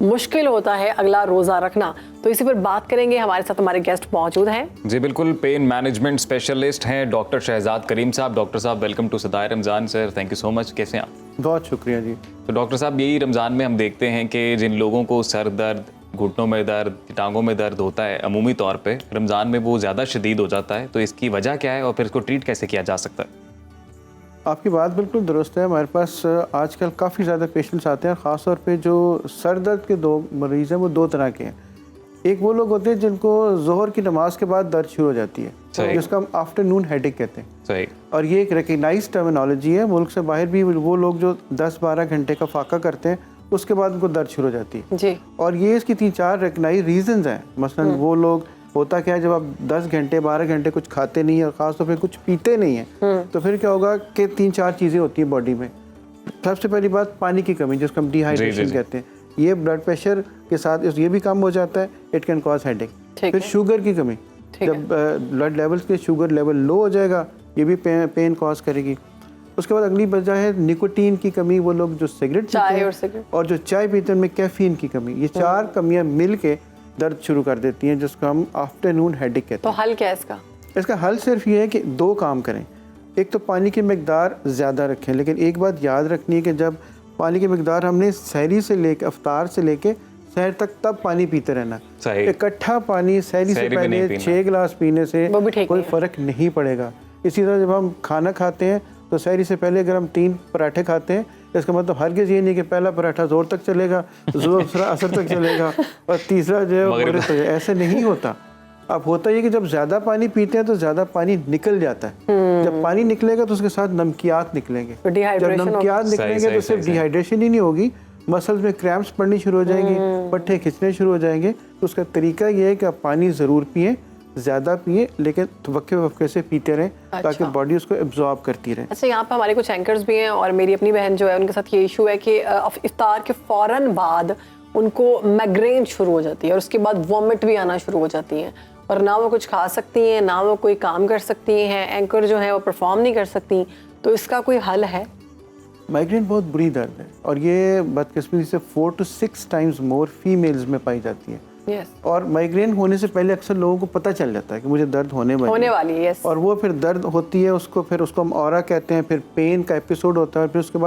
मुश्किल होता है अगला रोजा रखना। तो इसी पर बात करेंगे, हमारे साथ हमारे गेस्ट मौजूद हैं।
जी बिल्कुल, पेन मैनेजमेंट स्पेशलिस्ट हैं डॉक्टर शहजाद करीम साहब। डॉक्टर साहब welcome to Sada-e Ramzan sir, thank you so much. कैसे हैं आप?
बहुत शुक्रिया जी।
तो डॉक्टर साहब, यही रमज़ान में हम देखते हैं कि जिन लोगों को सर दर्द, घुटनों में दर्द, टांगों में दर्द होता है अमूमी तौर पे, रमज़ान में वो ज़्यादा शदीद हो जाता है, तो इसकी वजह क्या है और फिर इसको ट्रीट कैसे किया जा सकता है?
आपकी बात बिल्कुल दुरुस्त है। हमारे पास आजकल काफ़ी ज़्यादा पेशेंट्स आते हैं, ख़ास तौर पे जो सर दर्द के दो मरीज़ हैं वो दो तरह के हैं। एक वो लोग होते हैं जिनको ज़ोहर की नमाज के बाद दर्द शुरू हो जाती है, जिसका हम आफ्टरनून हेडेक कहते हैं।
सही।
और ये एक रिकग्नाइज टर्मिनोलॉजी है। मुल्क से बाहर भी वो लोग जो 10-12 घंटे का फाका करते हैं उसके बाद उनको दर्द शुरू हो जाती है
जी।
और ये इसकी 3-4 रिकग्नाइज रीजंस हैं। मसलन वो लोग, होता क्या है, जब आप 10 घंटे 12 घंटे कुछ खाते नहीं है और ख़ास तौर पे कुछ पीते नहीं है, तो फिर क्या होगा कि 3-4 चीज़ें होती हैं बॉडी में। सबसे पहली बात पानी की कमी, जिसको हम डिहाइड्रेशन कहते हैं। ये ब्लड प्रेशर के साथ ये भी कम हो जाता है, इट कैन कॉज हेडेक। फिर शुगर की कमी, जब ब्लड लेवल्स के शुगर लेवल लो हो जाएगा, ये भी पेन कॉज करेगी। उसके बाद अगली वजह है निकोटीन की कमी। वो लोग जो सिगरेट पीते हैं और जो चाय पीते हैं उनमें कैफीन की कमी, ये 4 कमियां मिल के दर्द शुरू कर देती हैं, जिसको हम आफ्टरनून हेडेक कहते हैं।
तो हल क्या है इसका?
इसका हल सिर्फ ये है कि 2 काम करें। एक तो पानी की मिकदार ज़्यादा रखें, लेकिन एक बात याद रखनी है कि जब पानी की मिकदार हमने सहरी से लेकर अफ्तार से लेके सहर तक तब पानी पीते रहना। इकट्ठा पानी सहरी से पहले 6 गिलास पीने से कोई फ़र्क नहीं पड़ेगा। इसी तरह जब हम खाना खाते हैं तो सहरी से पहले अगर हम 3 पराठे खाते हैं, इसका मतलब हरगिज़ ये नहीं कि पहला पराठा जोर तक चलेगा, दूसरा असर तक चलेगा और तीसरा जो है मगरिब तक। ऐसे नहीं होता। अब होता है कि जब ज़्यादा पानी पीते हैं तो ज़्यादा पानी निकल जाता है। जब पानी निकलेगा तो उसके साथ नमकियात निकलेंगे। जब नमकियात निकलेंगे तो सिर्फ डिहाइड्रेशन ही नहीं होगी, मसल्स में क्रैम्प्स पड़नी शुरू हो जाएंगी, पट्टे खिंचने शुरू हो जाएंगे। तो उसका तरीका ये है कि आप पानी ज़रूर पिएं, ज़्यादा पिए, लेकिन वक्फे से पीते रहें ताकि बॉडी उसको एब्जॉर्ब करती रहे।
अच्छा, यहाँ पे हमारे कुछ एंकर्स भी हैं और मेरी अपनी बहन जो है उनके साथ ये इशू है कि इफ्तार के फ़ौरन बाद उनको माइग्रेन शुरू हो जाती है और उसके बाद वॉमिट भी आना शुरू हो जाती हैं और ना वो कुछ खा सकती हैं, ना वो कोई काम कर सकती हैं। एंकर जो है वो परफॉर्म नहीं कर सकती। तो इसका कोई हल है?
माइग्रेन बहुत बुरी दर्द है और ये बदकिस्मती से 4 to 6 टाइम्स मोर फीमेल्स में पाई जाती है। और माइग्रेन होने से पहले अक्सर लोगों को पता चल जाता है कि मुझे दर्द होने वाली है। और वो फिर दर्द होती है, फिर उसको हम ऑरा कहते हैं, फिर पेन का एपिसोड होता है, फिर उसके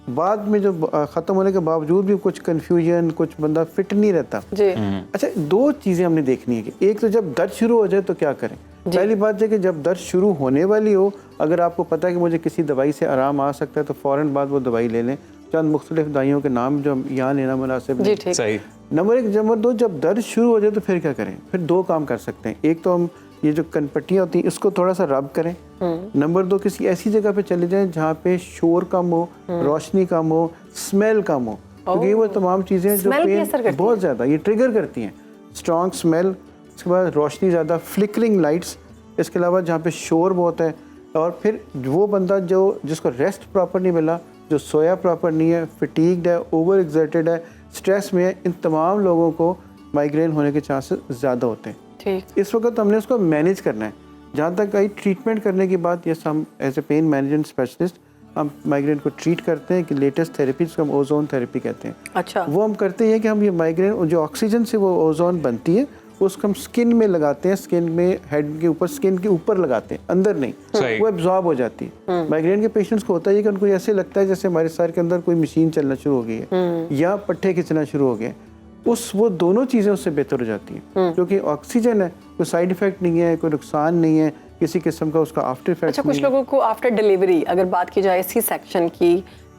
बाद में जो ख़त्म होने के बावजूद भी कुछ कन्फ्यूजन, कुछ बंदा फिट नहीं रहता जी। अच्छा, 2 चीज़ें हमने देखनी है कि एक तो जब दर्द शुरू हो जाए तो क्या करें। पहली बात है कि जब दर्द शुरू होने वाली हो, अगर आपको पता है कि मुझे किसी दवाई से आराम आ सकता है तो फ़ौरन बाद वो दवाई ले लें। चंद मुख्तलिफ दवाइयों के नाम जो यहाँ लेना मुनासिब है।
सही।
नंबर 1। नंबर 2, जब दर्द शुरू हो जाए तो फिर क्या करें? फिर 2 काम कर सकते हैं। एक तो हम ये जो कनपट्टियाँ होती हैं इसको थोड़ा सा रब करें। नंबर 2, किसी ऐसी जगह पे चले जाएं जहाँ पे शोर कम हो, रोशनी कम हो, स्मेल कम हो, क्योंकि वो तमाम चीज़ें जो पेन बहुत ज़्यादा ये ट्रिगर करती हैं। स्ट्रॉन्ग स्मेल, इसके बाद रोशनी ज़्यादा, फ्लिकरिंग लाइट्स, इसके अलावा जहाँ पे शोर बहुत है, और फिर वो बंदा जिसको रेस्ट प्रॉपर नहीं मिला, जो सोया प्रॉपर नहीं है, फटीग्ड है, ओवर एक्सर्टेड है, स्ट्रेस में है, इन तमाम लोगों को माइग्रेन होने के चांसेस ज़्यादा होते हैं। ठीक। इस वक्त हमने उसको मैनेज करना है। जहाँ तक आई ट्रीटमेंट करने की बात, यस, हम as a pain management specialist हम माइग्रेन को ट्रीट करते हैं कि लेटेस्ट थेरेपी जिसको हम ओजोन थेरेपी कहते हैं। अच्छा। वो हम करते हैं कि हम ये माइग्रेन जो ऑक्सीजन से वो ओजोन बनती है उसको हम स्किन में लगाते हैं, स्किन में हेड के ऊपर, स्किन के ऊपर लगाते हैं, अंदर नहीं, वो एब्जॉर्ब हो जाती है। माइग्रेन के पेशेंट्स को होता है कि उनको ऐसे लगता है जैसे हमारे सर के अंदर कोई मशीन चलना शुरू हो गई है या पट्टे खींचना शुरू हो गए। वो दोनों चीज़ें उससे बेहतर हो जाती हैं, क्योंकि ऑक्सीजन है, कोई साइड इफेक्ट नहीं है, कोई नुकसान नहीं है किसी किस्म का, उसका आफ्टर इफेक्ट।
अच्छा, कुछ लोगों को आफ्टर डिलीवरी अगर बात की जाए सी सेक्शन की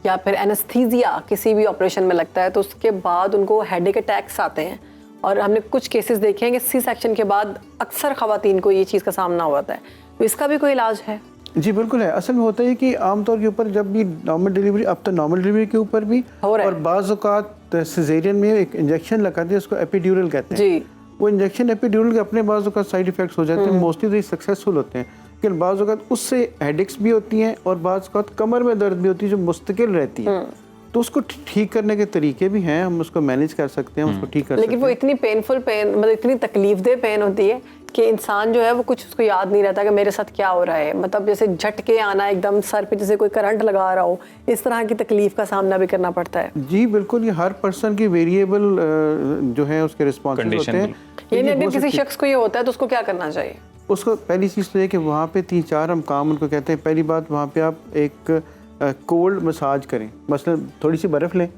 या फिर एनेस्थीसिया किसी भी ऑपरेशन में लगता है तो उसके बाद उनको हेडेक अटैक्स आते हैं, और हमने कुछ केसेस देखे हैं कि सी सेक्शन के बाद अक्सर खवातीन को ये चीज़ का सामना होता है। तो इसका भी कोई इलाज है?
जी बिल्कुल है। असल में होता है कि आमतौर के ऊपर जब भी नॉर्मल डिलीवरी, अब तो नॉर्मल डिलीवरी के ऊपर भी और बाज़ औक़ात सिजेरियन में एक इंजेक्शन लगाते हैं, उसको एपिड्यूरल कहते हैं जी। वो इंजेक्शन एपिड्यूरल के अपने बाज़ औक़ात साइड इफेक्ट्स हो जाते हैं, मोस्टली तो ये सक्सेसफुल होते हैं, लेकिन बाज़ औक़ात उससे हेडेक्स भी होती हैं और बाज़ औक़ात कमर में दर्द भी होती है जो मुस्तकिल रहती है। तो उसको ठीक करने के तरीके भी हैं, हम उसको मैनेज कर सकते हैं, उसको ठीक कर सकते हैं।
लेकिन वो इतनी पेनफुल पेन, मतलब इतनी तकलीफ दे पेन होती है कि इंसान जो है वो कुछ उसको याद नहीं रहता कि मेरे साथ क्या हो रहा है, मतलब जैसे झटके आना एकदम सर पे जैसे कोई करंट लगा रहा हो, इस तरह की तकलीफ का सामना भी करना पड़ता है।
जी बिल्कुल, ये हर पर्सन की वेरिएबल जो है उसके रिस्पॉन्स होते हैं।
यानी अगर किसी शख्स को ये होता है तो उसको क्या करना चाहिए?
उसको पहली चीज़ तो ये कि वहाँ पे 3-4 हम काम उनको कहते हैं। पहली बात, वहाँ पे आप एक कोल्ड मसाज करें, मसलन थोड़ी सी बर्फ़ लें,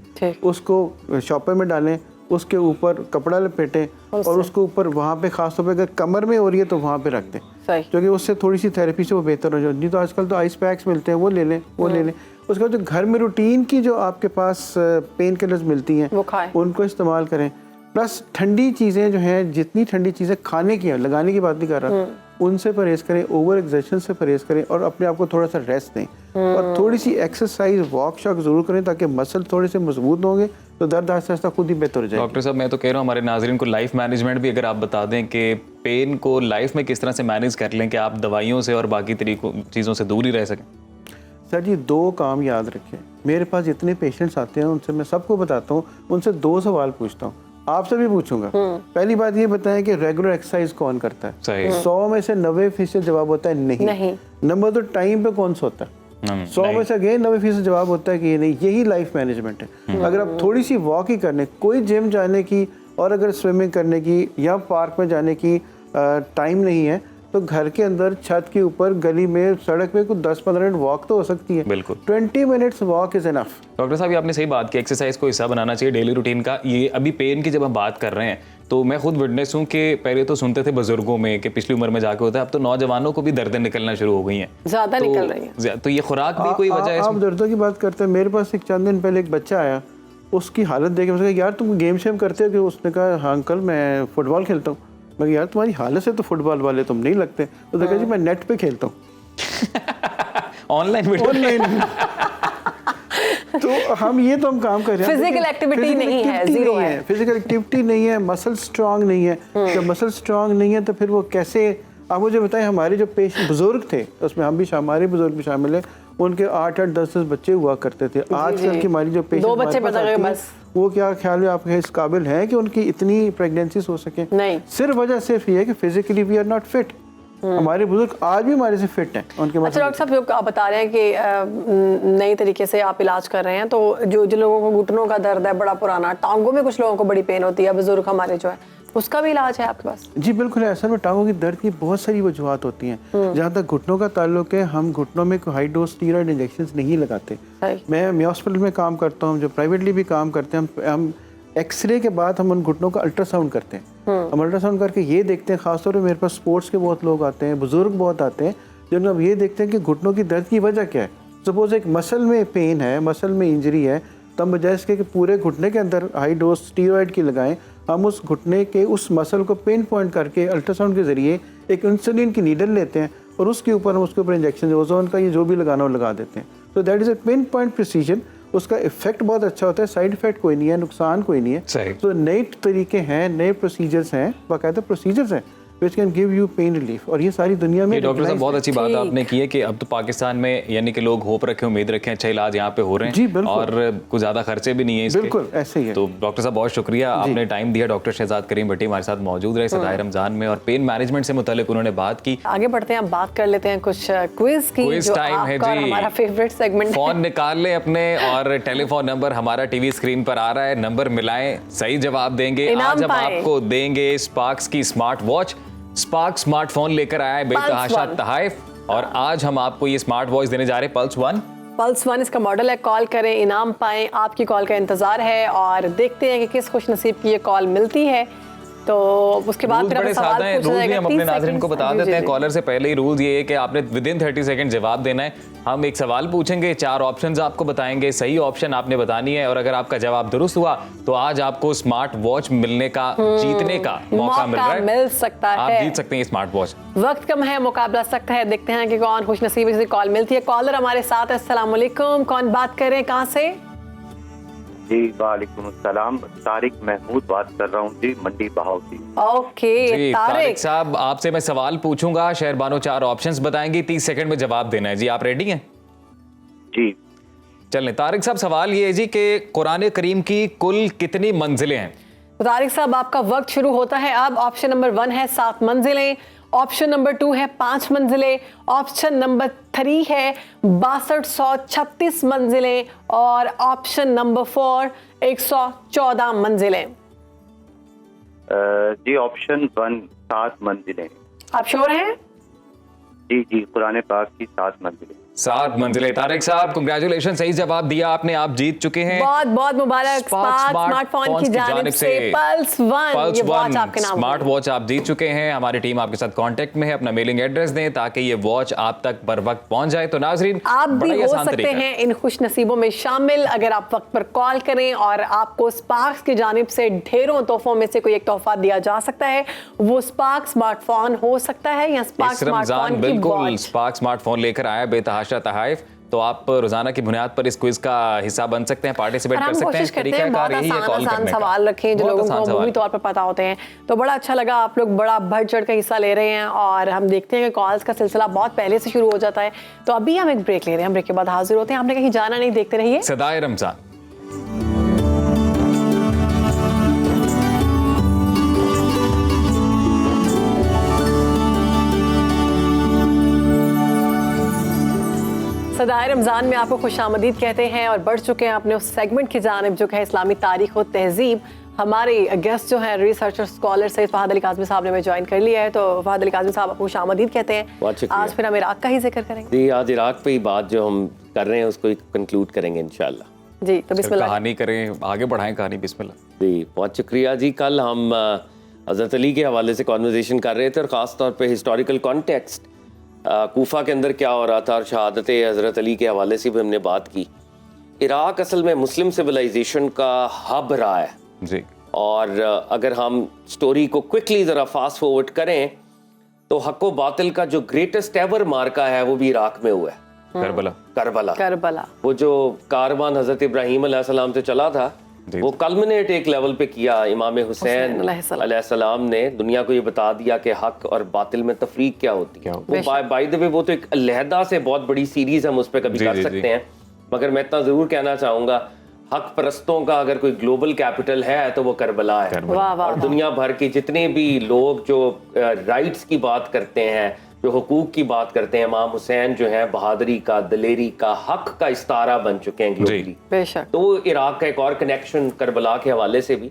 उसको शॉपर में डालें, उसके ऊपर कपड़ा लपेटें और उसके ऊपर वहाँ पे ख़ास तौर पे अगर कमर में हो रही है तो वहाँ पे रख दें, क्योंकि उससे थोड़ी सी थेरेपी से वो बेहतर हो जाए। नहीं तो आजकल तो आइस पैक्स मिलते हैं, वो ले लें, वो ले लें। उसके बाद जो घर में रूटीन की जो आपके पास पेन किलर्स मिलती हैं
वो खाएं,
उनको इस्तेमाल करें। प्लस ठंडी चीज़ें जो हैं, जितनी ठंडी चीज़ें खाने की हैं, लगाने की बात नहीं कर रहा, उनसे परहेज़ करें, ओवर एक्सर्शन से परहेज़ करें और अपने आप को थोड़ा सा रेस्ट दें और थोड़ी सी एक्सरसाइज वॉक शॉक ज़रूर करें ताकि मसल थोड़े से मजबूत होंगे तो दर्द आहिस्ता आहिस्ता खुद ही बेहतर हो जाएगा।
डॉक्टर साहब, मैं तो कह रहा हूँ हमारे नाज़रीन को लाइफ मैनेजमेंट भी अगर आप बता दें कि पेन को लाइफ में किस तरह से मैनेज कर लें कि आप दवाइयों से और बाकी तरीकों चीज़ों से दूर ही रह सकें।
सर जी, 2 काम याद रखें। मेरे पास जितने पेशेंट्स आते हैं उनसे मैं सबको बताता हूँ, उनसे 2 सवाल पूछता हूँ, आपसे भी पूछूंगा। पहली बात ये बताएं कि रेगुलर एक्सरसाइज कौन करता है?
सही।
100 में से 90% जवाब होता है नहीं। नंबर 2, टाइम पे कौन सोता है? 100 में से अगेन 90% जवाब होता है कि ये नहीं। यही लाइफ मैनेजमेंट है। अगर आप थोड़ी सी वॉक ही करने, कोई जिम जाने की और अगर स्विमिंग करने की या पार्क में जाने की टाइम नहीं है तो घर के अंदर, छत के ऊपर, गली में, सड़क पे कुछ 10-15 मिनट वॉक तो हो सकती है।
बिल्कुल,
20 minutes walk is enough.
Doctor साहब, ये आपने सही बात की, एक्सरसाइज को हिस्सा बनाना चाहिए डेली रूटीन का। ये अभी पेन की जब हम बात कर रहे हैं तो मैं खुद विटनेस हूँ कि पहले तो सुनते थे बुजुर्गों में कि पिछली उम्र में जाके होता है, अब तो नौजवानों को भी दर्दें निकलना शुरू हो गई हैं,
ज्यादा निकल रही हैं।
तो ये खुराक भी कोई वजह है?
आप दर्दों की बात करते हैं। मेरे पास एक चंद दिन पहले एक बच्चा आया, उसकी हालत देख के मैंने कहा यार तुम गेम शेम करते हो कि? उसने कहा हाँ अंकल मैं फुटबॉल खेलता हूँ। मैं कहा यार तुम्हारी हालत से तो फुटबॉल वाले तुम नहीं लगते। उसने कहा जी मैं नेट पे खेलता हूँ। ऑनलाइन। तो हम ये तो हम काम कर रहे हैं,
फिजिकल एक्टिविटी नहीं है, जीरो है।
फिजिकल एक्टिविटी नहीं है, मसल स्ट्रांग नहीं है। जब मसल स्ट्रांग नहीं है तो फिर वो कैसे? आप मुझे बताएं, हमारे जो पेशेंट बुजुर्ग थे उसमें हम भी हमारे बुजुर्ग भी शामिल है, उनके 8-8, 10-10 बच्चे हुआ करते थे। आजकल की हमारी जो पेशेंट
2 बच्चे पैदा कर बस,
वो क्या ख्याल है आपके इस काबिल है कि उनकी इतनी प्रेगनेंसीज हो सके? नहीं। सिर्फ वजह सिर्फ ये है कि physically we are not fit. हमारे बुजुर्ग आज भी हमारे से फिट हैं उनके।
अच्छा डॉक्टर साहब, जो आप बता रहे हैं कि नई तरीके से आप इलाज कर रहे हैं, तो जो जिन लोगों को घुटनों का दर्द है बड़ा पुराना, टांगों में कुछ लोगों को बड़ी पेन होती है, बुजुर्ग हमारे जो है, उसका भी इलाज है आपके पास? जी
बिल्कुल है। असल में टांगों की दर्द की बहुत सारी वजूहत होती हैं। जहाँ तक घुटनों का ताल्लुक है, हम घुटनों में कोई हाई डोज स्टीरॉयड इंजेक्शन नहीं लगाते। मैं हॉस्पिटल में काम करता हूँ, जो प्राइवेटली भी काम करते हैं, हम एक्सरे के बाद हम उन घुटनों का अल्ट्रासाउंड करते हैं। हम अल्ट्रासाउंड करके ये देखते हैं, खासतौर पर मेरे पास स्पोर्ट्स के बहुत लोग आते हैं, बुजुर्ग बहुत आते हैं, जिनमें हम ये देखते हैं कि घुटनों की दर्द की वजह क्या है। सपोज एक मसल में पेन है, मसल में इंजरी है, तो हम बजाय इसके कि पूरे घुटने के अंदर हाई डोज स्टीरॉयड की लगाएं, हम उस घुटने के उस मसल को पिन पॉइंट करके अल्ट्रासाउंड के जरिए एक इंसुलिन की नीडल लेते हैं और उसके ऊपर हम उसके ऊपर इंजेक्शन ओजोन का ये जो भी लगाना हो लगा देते हैं। तो that is a pin point precision. उसका इफेक्ट बहुत अच्छा होता है, साइड इफेक्ट कोई नहीं है, नुकसान कोई नहीं है। तो नए तरीके हैं, नए प्रोसीजर्स हैं, बाकायदा प्रोसीजर्स हैं which can give you pain relief, और ये सारी दुनिया में।
डॉक्टर साहब, बहुत अच्छी बात आपने की है कि अब तो पाकिस्तान में यानी कि लोग होप रखे, उम्मीद रखें, अच्छा इलाज यहाँ पे हो रहे हैं। जी बिल्कुल, और कुछ ज्यादा खर्चे भी नहीं है इसके।
बिल्कुल ऐसे ही है।
तो डॉक्टर साहब बहुत शुक्रिया, आपने टाइम दिया। डॉक्टर शहजाद करीम भट्टी हमारे साथ मौजूद रहे सदाए रमजान में और पेन मैनेजमेंट से मुतालिक उन्होंने बात की। आगे बढ़ते हैं, बात कर लेते हैं कुछ क्विज की। क्विज टाइम है जी, हमारा फेवरेट सेगमेंट। फोन निकाल ले अपने और टेलीफोन नंबर हमारा टीवी स्क्रीन पर आ रहा है, नंबर मिलाएं, सही जवाब देंगे। आज हम आपको देंगे स्पार्क्स की स्मार्ट वॉच। स्पार्क स्मार्टफोन लेकर आया है बेतहाशा तहाइफ, और आज हम आपको ये स्मार्ट वॉच देने जा रहे हैं, पल्स 1 इसका मॉडल है। कॉल करें, इनाम पाएं, आपकी कॉल का इंतजार है और देखते हैं कि किस खुश नसीब की ये कॉल मिलती है। तो उसके बाद फिर बड़े सादा हैं, रूल भी हम अपने नाज़रीन को बता देते हैं। कॉलर से पहले ही रूल ये है कि आपने विदिन 30 सेकंड जवाब देना है। हम एक सवाल पूछेंगे, 4 ऑप्शंस आपको बताएंगे, सही ऑप्शन आपने बतानी है, और अगर आपका जवाब दुरुस्त हुआ तो आज आपको स्मार्ट वॉच मिलने का, जीतने का मौका मिल रहा है, मिल सकता है, आप जीत सकते हैं स्मार्ट वॉच। वक्त कम है, मुकाबला सख्त है, देखते हैं कि कौन खुश नसीब से कॉल मिलती है। कॉलर हमारे साथ, अस्सलाम वालेकुम, कौन बात कर रहे हैं, कहाँ से?
जी वालेकुम अस्सलाम, तारिक महमूद बात कर रहा हूँ जी, मंडी बहावती।
ओके तारिक साहब, आपसे मैं सवाल पूछूंगा, शहरबानो 4 ऑप्शंस बताएंगी, 30 सेकंड में जवाब देना है जी। आप रेडी हैं?
जी
चलें तारिक साहब, सवाल ये है जी कि कुरान करीम की कुल कितनी मंजिलें हैं?
तो तारिक साहब आपका वक्त शुरू होता है अब। ऑप्शन नंबर 1 है 7 मंजिलें, ऑप्शन नंबर 2 है 5 मंजिलें, ऑप्शन नंबर 3 है 6236 मंजिलें और ऑप्शन नंबर 4 114 मंजिलें।
जी ऑप्शन 1 7 मंजिलें।
आप श्योर हैं?
जी जी, कुरान पाक की 7 मंजिलें।
7 मंजिलें। तारिक साहब कांग्रेचुलेशन, सही जवाब दिया आपने, आप जीत चुके हैं।
बहुत बहुत मुबारक। स्मार्टफोन की जानिब से पल्स 1 ये वॉच आपके नाम।
स्मार्ट वॉच आप जीत चुके हैं। हमारी टीम आपके साथ कांटेक्ट में है, अपना मेलिंग एड्रेस दें ताकि ये वॉच आप तक बर वक्त पहुंच जाए। तो नाजरीन
आप
बड़ा
भी
ही
हो
आसान
सकते
तरीका है।
हैं इन खुश नसीबों में शामिल अगर आप वक्त पर कॉल करें और आपको स्पार्क्स की जानिब से ढेरों तोहफों में से कोई एक तोहफा दिया जा सकता है। वो स्पार्क स्मार्टफोन हो सकता है या स्पार्क
इस रमजान
स्मार्टफोन की
बिल्कुल
वॉच।
स्पार्क स्मार्टफोन लेकर आया बेतहाशा तहाइफ। तो आप रोजाना की बुनियाद पर इस क्विज का हिस्सा बन सकते हैं, पार्टिसिपेट
और
कर
हम
सकते हैं।
कोशिश करते हैं
तरीकाकार
बहुत
यही है,
आसान
कॉल
आसान
करने का।
सवाल रखें जो
बहुत
लोगों
आसान
को
सवाल।
अमूमी तौर पर पता होते हैं। तो बड़ा अच्छा लगा, आप लोग बड़ा बढ़ चढ़ कर हिस्सा ले रहे हैं और हम देखते हैं कि कॉल्स का सिलसिला बहुत पहले से शुरू हो जाता है। तो अभी हम एक ब्रेक ले रहे हैं, ब्रेक के बाद हाजिर होते हैं। आपने कहीं जाना नहीं, देखते रहिए
सदाए रमजान।
सदाए रमज़ान में आपको खुशामदीद कहते हैं और बढ़ चुके हैं अपने उस सेगमेंट की जानिब जो है इस्लामी तारीख और तहजीब। हमारे गेस्ट जो हैं रिसर्चर स्कॉलर सैयद फहद अली काज़मी साहब ने हमें ज्वाइन कर लिया है। तो फहद अली काज़मी साहब आपको खुशामदीद कहते हैं। आज फिर हम इराक का ही जिक्र करेंगे।
जी, आज इराक पे ही बात जो हम कर रहे हैं उसको कंक्लूड करेंगे इंशाल्लाह।
जी तो बिस्मिल्लाह।
कहानी करें, आगे बढ़ाएं कहानी। बिस्मिल्लाह।
जी बहुत शुक्रिया जी। कल हम हज़रत अली के हवाले से कॉन्वर्जेशन कर रहे थे और ख़ास तौर पे हिस्टोरिकल कॉन्टेक्स्ट कूफा के अंदर क्या हो रहा था और शहादत हज़रत अली के हवाले से भी हमने बात की। इराक असल में मुस्लिम सिविलाइजेशन का हब रहा है
जी।
और अगर हम स्टोरी को क्विकली ज़रा फास्ट फॉरवर्ड करें तो हक व बातिल का जो ग्रेटेस्ट एवर मार्का है वो भी इराक में हुआ है।
करबला।
करबला
करबला
वो जो कारवान हज़रत इब्राहीम अलैहिस्सलाम से चला था वो कल्मिनेट एक लेवल पे किया। इमाम हुसैन अलैहिस्सलाम ने दुनिया को ये बता दिया कि हक और बातिल में तफरीक क्या होती है। वो बाय द वे वो तो एक अलहदा से बहुत बड़ी सीरीज हम उस पर कभी कर सकते हैं, मगर मैं इतना जरूर कहना चाहूंगा हक परस्तों का अगर कोई ग्लोबल कैपिटल है तो वो करबला है। और दुनिया भर के जितने भी लोग जो राइट्स की बात करते हैं, जो हुकूक की बात करते हैं, इमाम हुसैन जो है बहादुरी का, दलेरी का, हक का इस्तारा बन चुके हैं ग्लोबली।
बेशक।
तो वो इराक का एक और कनेक्शन करबला के हवाले से भी।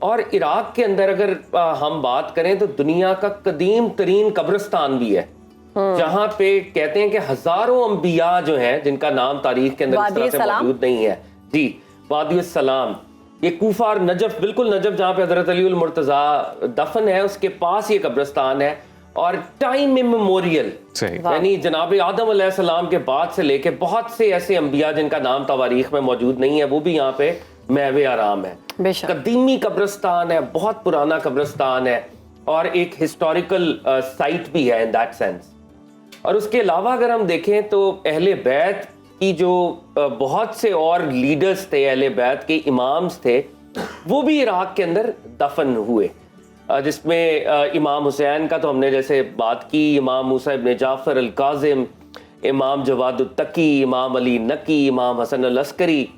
और इराक के अंदर अगर हम बात करें तो दुनिया का कदीम तरीन कब्रिस्तान भी है जहाँ पे कहते हैं कि हजारों अंबिया जो हैं जिनका नाम तारीख के अंदर इस तरह से मौजूद नहीं है। जी, वादी सलाम, ये कूफा और नजफ, बिल्कुल नजफ जहाँ पे हजरत अली उल मुर्तजा दफन है उसके पास ये कब्रिस्तान है। और टाइम इमेमोरियल यानी जनाब आदम अलैहिस्सलाम के बाद से लेके बहुत से ऐसे अंबिया जिनका नाम तवारीख में मौजूद नहीं है वो भी यहाँ पे महवे आराम है। कदीमी कब्रिस्तान है, बहुत पुराना कब्रिस्तान है और एक हिस्टोरिकल साइट भी है इन दैट सेंस। और उसके अलावा अगर हम देखें तो अहले बैत की जो बहुत से और लीडर्स थे, अहले बैत के इमाम्स थे, वो भी इराक के अंदर दफन हुए, जिसमें इमाम हुसैन का तो हमने जैसे बात की, इमाम मूसा इब्न जाफर अल काजिम, इमाम जवादुत तकी, इमाम अली नकी, इमाम हसन अल अस्करी,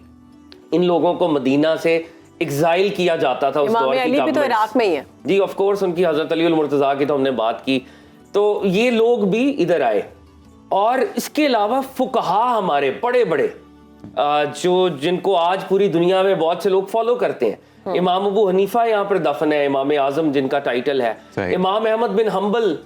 इन लोगों को मदीना से एग्जाइल किया जाता था उस दौर की।
अली भी तो इराक में ही है।
जी ऑफ कोर्स, उनकी हजरत अली उल मुर्तजा की तो हमने बात की। तो ये लोग भी इधर आए। और इसके अलावा फुकहा हमारे बड़े बड़े जो जिनको आज पूरी दुनिया में बहुत से लोग फॉलो करते हैं, इमाम अबू हनीफा यहाँ पर दफन है, इमाम आजम जिनका टाइटल है, इमाम अहमद बिन हम्बल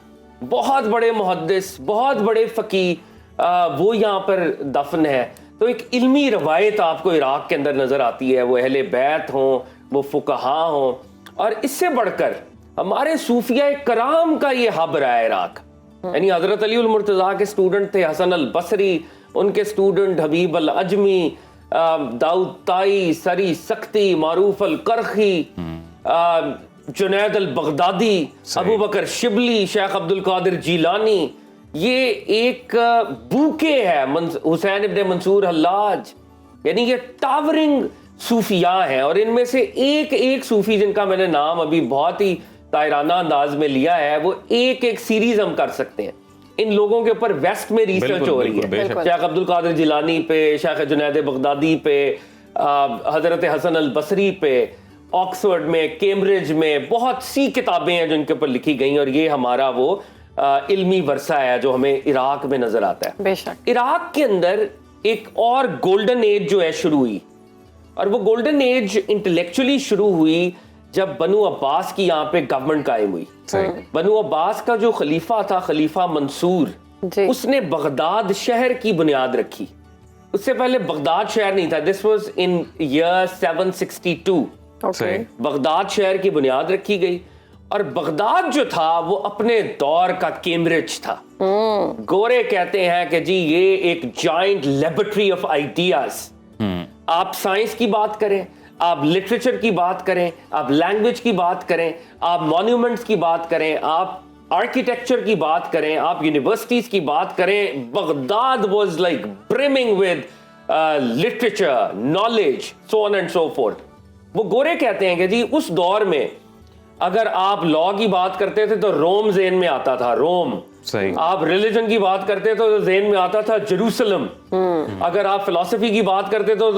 बहुत बड़े मुहद्दिस, बहुत बड़े फकी, वो यहाँ पर दफन है। तो एक इल्मी रवायत आपको इराक के अंदर नजर आती है, वो अहले बैत हों, वो फुकहा हों। और इससे बढ़कर हमारे सूफिया कराम का ये हब रहा है इराक। यानी हजरत अली उल मुर्तजा के स्टूडेंट थे हसन अल बसरी, उनके स्टूडेंट हबीब अल अजमी, दाऊद ताई, सरी सख्ती, मारूफ अल करखी, जुनैद अल बगदादी, अबू बकर शिबली, शेख अब्दुल कादिर जीलानी। ये एक बूके है हुसैन इब्ने मंसूर हल्लाज, यानी ये टावरिंग सूफिया हैं। और इनमें से एक एक सूफी जिनका मैंने नाम अभी बहुत ही तायराना अंदाज में लिया है, वो एक एक सीरीज हम कर सकते हैं। इन लोगों के ऊपर वेस्ट में रिसर्च हो रही है, शेख अब्दुल कादिर जिलानी पे, शेख जुनैद बगदादी पे, हजरत हसन अल बसरी पे, ऑक्सफोर्ड में, कैम्ब्रिज में बहुत सी किताबें हैं जिनके ऊपर लिखी गई, और ये हमारा वो इल्मी वर्सा है जो हमें इराक में नजर आता है।
बेशक
इराक के अंदर एक और गोल्डन एज जो है शुरू हुई, और वो गोल्डन एज इंटेलेक्चुअली शुरू हुई जब बनु अब्बास की यहाँ पे गवर्नमेंट कायम हुई। बनु अब्बास का जो खलीफा था, खलीफा मंसूर,
जी।
उसने बगदाद शहर की बुनियाद रखी। उससे पहले बगदाद शहर नहीं था। This was in year 762।
Okay
Baghdad शहर की बुनियाद रखी गई, और बगदाद जो था वो अपने दौर का कैम्ब्रिज था। गोरे कहते हैं कि जी ये एक जाइंट लेबोरेटरी ऑफ आइडियाज। आप साइंस की बात करें, आप लिटरेचर की बात करें, आप लैंग्वेज की बात करें, आप मॉन्यूमेंट्स की बात करें, आप आर्किटेक्चर की बात करें, आप यूनिवर्सिटीज की बात करें, Baghdad was like brimming with literature, knowledge, so on and so fourth. वो गोरे कहते हैं कि जी उस दौर में अगर आप लॉ की बात करते थे तो रोम ज़ेन में आता था, रोम।
सही।
आप रिलीजन की बात करते तो ज़ेन में आता था जेरूसलम। अगर आप फिलॉसफी की बात करते तो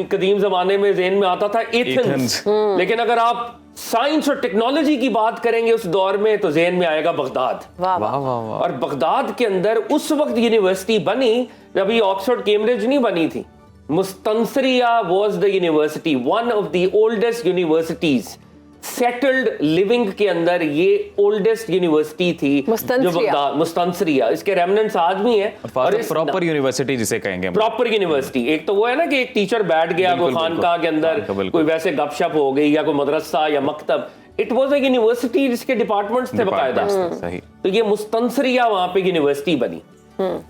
कदीम जमाने में ज़ेन में आता था एथेंस। लेकिन अगर आप साइंस और टेक्नोलॉजी की बात करेंगे उस दौर में तो ज़ेन में आएगा बगदाद।
वाह
वाह वाह वाह।
और बगदाद के अंदर उस वक्त यूनिवर्सिटी बनी जब ये ऑक्सफोर्ड कैम्ब्रिज नहीं बनी थी। Mustansiriya was the university, one of the oldest universities settled living के अंदर। ये ओल्डेस्ट यूनिवर्सिटी थी जो बगदाद, मुस्तंसरिया। इसके रेमनेंट्स आज भी हैं।
और प्रॉपर यूनिवर्सिटी जिसे कहेंगे,
प्रॉपर यूनिवर्सिटी। एक तो वो है ना कि एक टीचर बैठ गया कोई खानकाह के अंदर, कोई वैसे गपशप हो गई या कोई मदरसा या मकतब। इट वाज अ यूनिवर्सिटी जिसके डिपार्टमेंट्स थे बाकायदा।
सही।
तो ये मुस्तंसरिया वहां पे यूनिवर्सिटी बनी।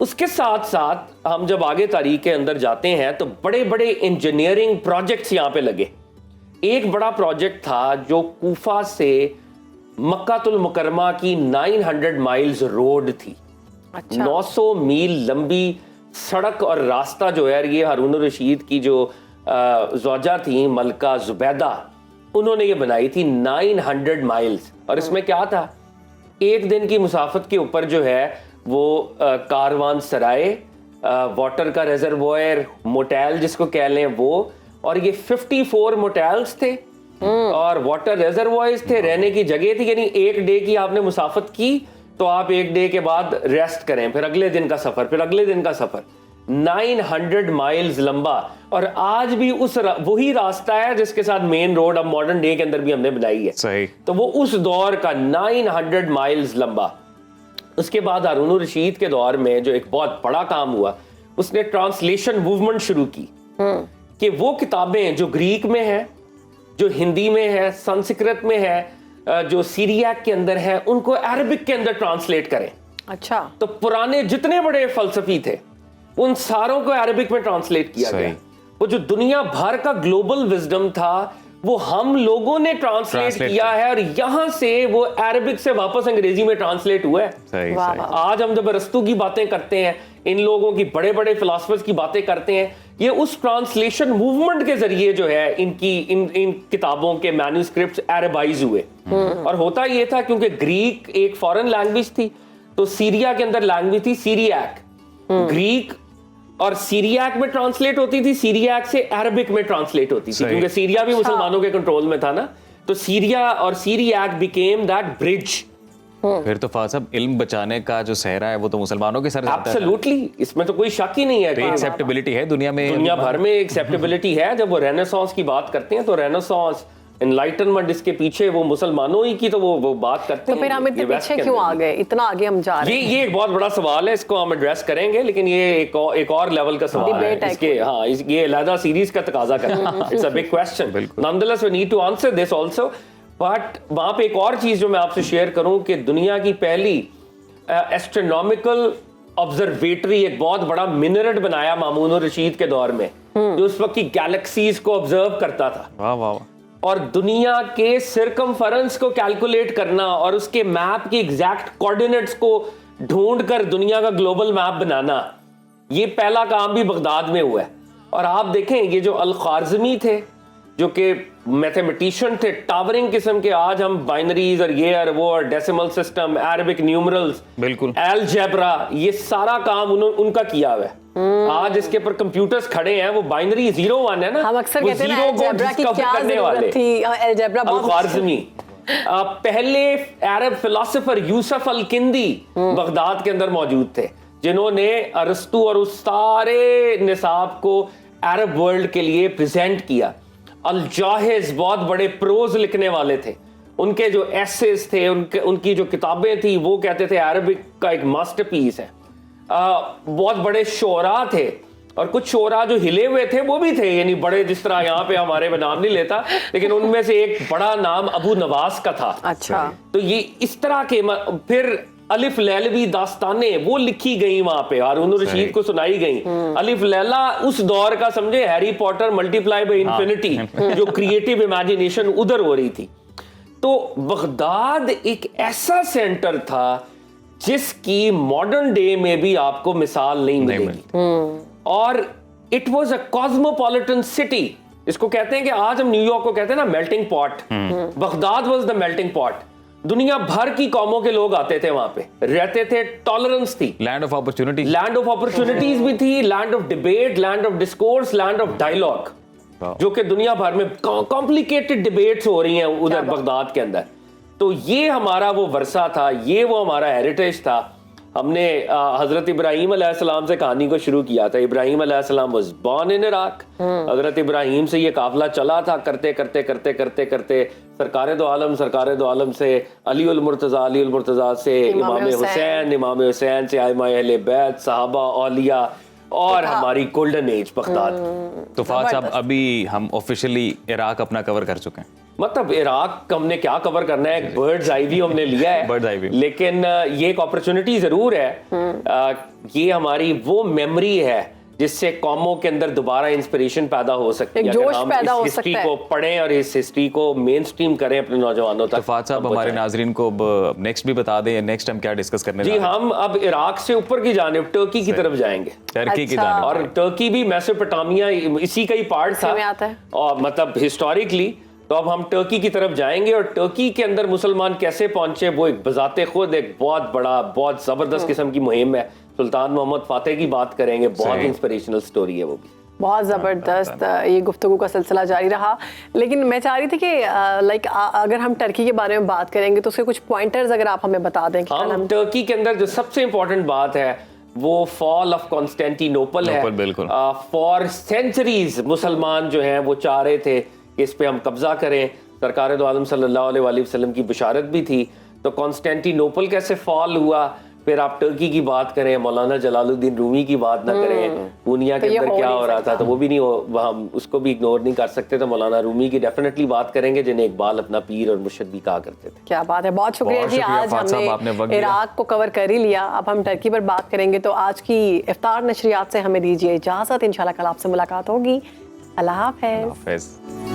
उसके साथ साथ हम जब आगे तारीख के अंदर जाते हैं तो बड़े बड़े इंजीनियरिंग प्रोजेक्ट्स यहाँ पे लगे। एक बड़ा प्रोजेक्ट था जो कूफा से मक्कातुल मुकरमा की 900 माइल्स रोड थी।
अच्छा।
900 मील लंबी सड़क और रास्ता जो है, ये हारून रशीद की जो ज़ौजा थी मलका जुबैदा, उन्होंने ये बनाई थी 900 माइल्स। और इसमें क्या था, एक दिन की मुसाफत के ऊपर जो है वो कारवान सराय, वाटर का रिजर्वोयर, मोटेल जिसको कह लें वो, और ये 54 मोटेल्स थे और वाटर रिजर्वोयर्स थे, रहने की जगह थी। यानी एक डे की आपने मुसाफत की तो आप एक डे के बाद रेस्ट करें, फिर अगले दिन का सफर, फिर अगले दिन का सफर। 900 माइल्स लंबा। और आज भी वही रास्ता है जिसके साथ मेन रोड अब मॉडर्न डे के अंदर भी हमने बनाई है।
सही।
तो वो उस दौर का 900 माइल्स लंबा। उसके बाद हारून रशीद के दौर में जो एक बहुत बड़ा काम हुआ, उसने ट्रांसलेशन मूवमेंट शुरू की कि वो किताबें जो ग्रीक में है, जो हिंदी में है, संस्कृत में है, जो सीरियाक के अंदर है, उनको अरबिक के अंदर ट्रांसलेट करें।
अच्छा।
तो पुराने जितने बड़े फलसफी थे उन सारों को अरबिक में ट्रांसलेट किया गया। वो जो दुनिया भर का ग्लोबल विजडम था वो हम लोगों ने ट्रांसलेट किया है, और यहां से वो अरबिक से वापस अंग्रेजी में ट्रांसलेट हुआ है।
सही,
वाह,
सही।
वाह।
आज हम जब अरस्तू की बातें करते हैं, इन लोगों की बड़े बड़े फिलोसफर्स की बातें करते हैं, ये उस ट्रांसलेशन मूवमेंट के जरिए जो है इनकी इन किताबों के मैन्युस्क्रिप्ट्स अरबाइज हुए। और होता ये था क्योंकि ग्रीक एक फॉरेन लैंग्वेज थी, तो सीरिया के अंदर लैंग्वेज थी सीरियाक। ग्रीक और सीरियाक में ट्रांसलेट होती थी, सीरियाक से अरबिक में ट्रांसलेट होती थी, क्योंकि सीरिया भी मुसलमानों के कंट्रोल में था ना। तो सीरिया और सीरियाक बिकेम दैट ब्रिज।
फिर तो फाज़ साहब इल्म बचाने का जो सहरा है वो तो मुसलमानों के सर पे जाता है।
एब्सोल्युटली, इसमें तो कोई शक ही नहीं है।
एक्सेप्टेबिलिटी है दुनिया में,
दुनिया भर में एक्सेप्टेबिलिटी है। जब वो रेनेसांस की बात करते हैं तो रेनेसांस, एनलाइटनमेंट, इसके पीछे वो मुसलमानों ही की तो वो बात करते
तो
हैं।
फिर हम इतने
ये वेस्ट
पीछे
के
क्यों
अंदर
आ गए, इतना आगे हम जा रहे हैं?
ये एक बहुत बड़ा सवाल है, इसको हम एड्रेस करेंगे, लेकिन ये एक और लेवल का सवाल है।
Debate है
इसके ये अलग सीरीज का तकाजा करता है। It's a big question. Nonetheless we need to answer this also. But वहां पे एक और चीज जो मैं आपसे शेयर करूं कि दुनिया की पहली एस्ट्रोनॉमिकल ऑब्जर्वेटरी, एक बहुत बड़ा मिनरेट बनाया मामून रशीद के दौर में, जो उस वक्त की गैलेक्सीज को ऑब्जर्व करता था।
वाह वाह।
और दुनिया के सर्कमफरेंस को कैलकुलेट करना और उसके मैप के एग्जैक्ट कोऑर्डिनेट्स को ढूंढकर दुनिया का ग्लोबल मैप बनाना, ये पहला काम भी बगदाद में हुआ है। और आप देखें ये जो अल-ख्वारिज़मी थे, जो कि मैथमेटिशियन थे टावरिंग किस्म के, आज हम बाइनरीज और ये और वो और डेसिमल सिस्टम, अरबिक न्यूमरल्स,
बिल्कुल,
अलजेब्रा, ये सारा काम उनका किया हुआ है। आज इसके पर कंप्यूटर्स खड़े हैं, वो बाइनरी 0-1 है ना,
हम अक्सर
वो
कहते हैं ना,
zero को
अलजेब्रा की
discover
क्या
करने वाले
जरूरत थी, अलजेब्रा बहुत
अल-ख्वारिज़मी। पहले अरब फिलोसोफर यूसुफ अल-किंदी बगदाद के अंदर मौजूद थे, जिन्होंने अरस्तु और उस सारे निसाब को अरब वर्ल्ड के लिए प्रेजेंट किया। अल-जाहिज़ बहुत बड़े प्रोज लिखने वाले थे, उनके जो एसेस थे, उनकी जो किताबें थी, वो कहते थे अरबिक का एक मास्टरपीस है। बहुत बड़े शोरा थे, और कुछ शोरा जो हिले हुए थे वो भी थे, यानी बड़े, जिस तरह यहाँ पे हमारे में नाम नहीं लेता, लेकिन उनमें से एक बड़ा नाम अबू नवास का था।
अच्छा,
तो ये इस तरह के फिर अलिफ लैलवी दास्तानें वो लिखी गई वहां पे, हारून रशीद को सुनाई गई। अलिफ लैला उस दौर का समझे Harry Potter multiply by infinity, जो क्रिएटिव इमेजिनेशन उधर हो रही थी। तो बगदाद एक ऐसा सेंटर था जिसकी मॉडर्न डे में भी आपको मिसाल नहीं मिलेगी। और it was a cosmopolitan city. इसको कहते हैं कि आज हम न्यूयॉर्क को कहते हैं ना melting pot, Baghdad was the melting pot. दुनिया भर की कौमों के लोग आते थे वहां पे, रहते थे, टॉलरेंस थी,
land of opportunity,
land of opportunities भी थी, land of debate, land of discourse, land of dialogue, जो कि दुनिया भर में कॉम्प्लिकेटेड डिबेट्स हो रही हैं उधर बगदाद के अंदर। तो ये हमारा वो वर्सा था, ये वो हमारा हेरिटेज था। हमने हजरत इब्राहीम अलैहिस्सलाम से कहानी को शुरू किया था। इब्राहीम अलैहिस्सलाम वाज बोर्न इन इराक। हजरत इब्राहीम से ये काफिला चला था, करते करते करते करते करते सरकारे दो आलम से अली उल मुर्तजा से इमाम हुसैन से आइमा अहले बैत, सहाबा, औलिया, और हमारी गोल्डन एज बगदाद।
तो फाद साहब, अभी हम ऑफिशियली इराक अपना कवर कर चुके हैं।
मतलब इराक हमने क्या कवर करना है, बर्ड्स आई व्यू हमने लिया है,
बर्ड्स आई व्यू,
लेकिन ये एक अपॉर्चुनिटी जरूर है। ये हमारी वो मेमोरी है जिससे कौमों के अंदर दोबारा इंस्पिरेशन पैदा हो सकती है।
जोश
हम
पैदा
इस
हो
हिस्ट्री
सकता
को
है,
पढ़ें और इस हिस्ट्री को मेन स्ट्रीम करें अपने नौजवानों तक।
तो फाद साहब, हमारे नाजरीन को नेक्स्ट भी बता दें, नेक्स्ट हम क्या डिस्कस करने
जी, हम अब इराक से ऊपर की जानिब टर्की की तरफ जाएंगे।
टर्की की
अच्छा।
जानिब,
और टर्की भी मेसोपोटामिया इसी का ही पार्ट
इसी में आता
था,
है।
और मतलब हिस्टोरिकली। तो अब हम टर्की की तरफ जाएंगे, और टर्की के अंदर मुसलमान कैसे पहुंचे, वो एक बजाते खुद एक बहुत बड़ा, बहुत जबरदस्त किस्म की मुहिम है। सुल्तान मोहम्मद फातेह की बात करेंगे, बहुत इंस्पिरेशनल स्टोरी है वो भी।
बहुत ज़बरदस्त ये गुफ्तगू का सिलसिला जारी रहा। लेकिन मैं चाह रही थी कि अगर हम टर्की के बारे में बात करेंगे तो उसके कुछ पॉइंटर्स अगर आप हमें बता दें कि
हम टर्की के अंदर जो सबसे इंपॉर्टेंट बात है वो फॉल ऑफ कॉन्स्टेंटिनोपल है।
बिल्कुल।
फॉर सेंचुरीज मुसलमान जो हैं वो चाह रहे थे कि इस पे हम कब्जा करें। सरकार दो आलम सल्लल्लाहु अलैहि वसल्लम की बशारत भी थी। तो कॉन्स्टेंटिनोपल कैसे फॉल हुआ, फिर आप टर्की की बात करें, मौलाना जलालुद्दीन रूमी की बात ना करें, दुनिया के अंदर क्या हो रहा था, तो वो भी नहीं, हम उसको भी इग्नोर नहीं कर सकते। तो मौलाना रूमी की डेफिनेटली बात करेंगे, जिन्हें इकबाल अपना पीर और मुर्शिद भी कहा करते थे।
क्या बात है, बहुत शुक्रिया जी। आज हमने इराक को कवर कर ही लिया, अब हम टर्की पर बात करेंगे। तो आज की इफ्तार नशरियात से हमें दीजिए इजाजत, इंशाल्लाह कल आपसे मुलाकात होगी। अल्लाह हाफ़िज़।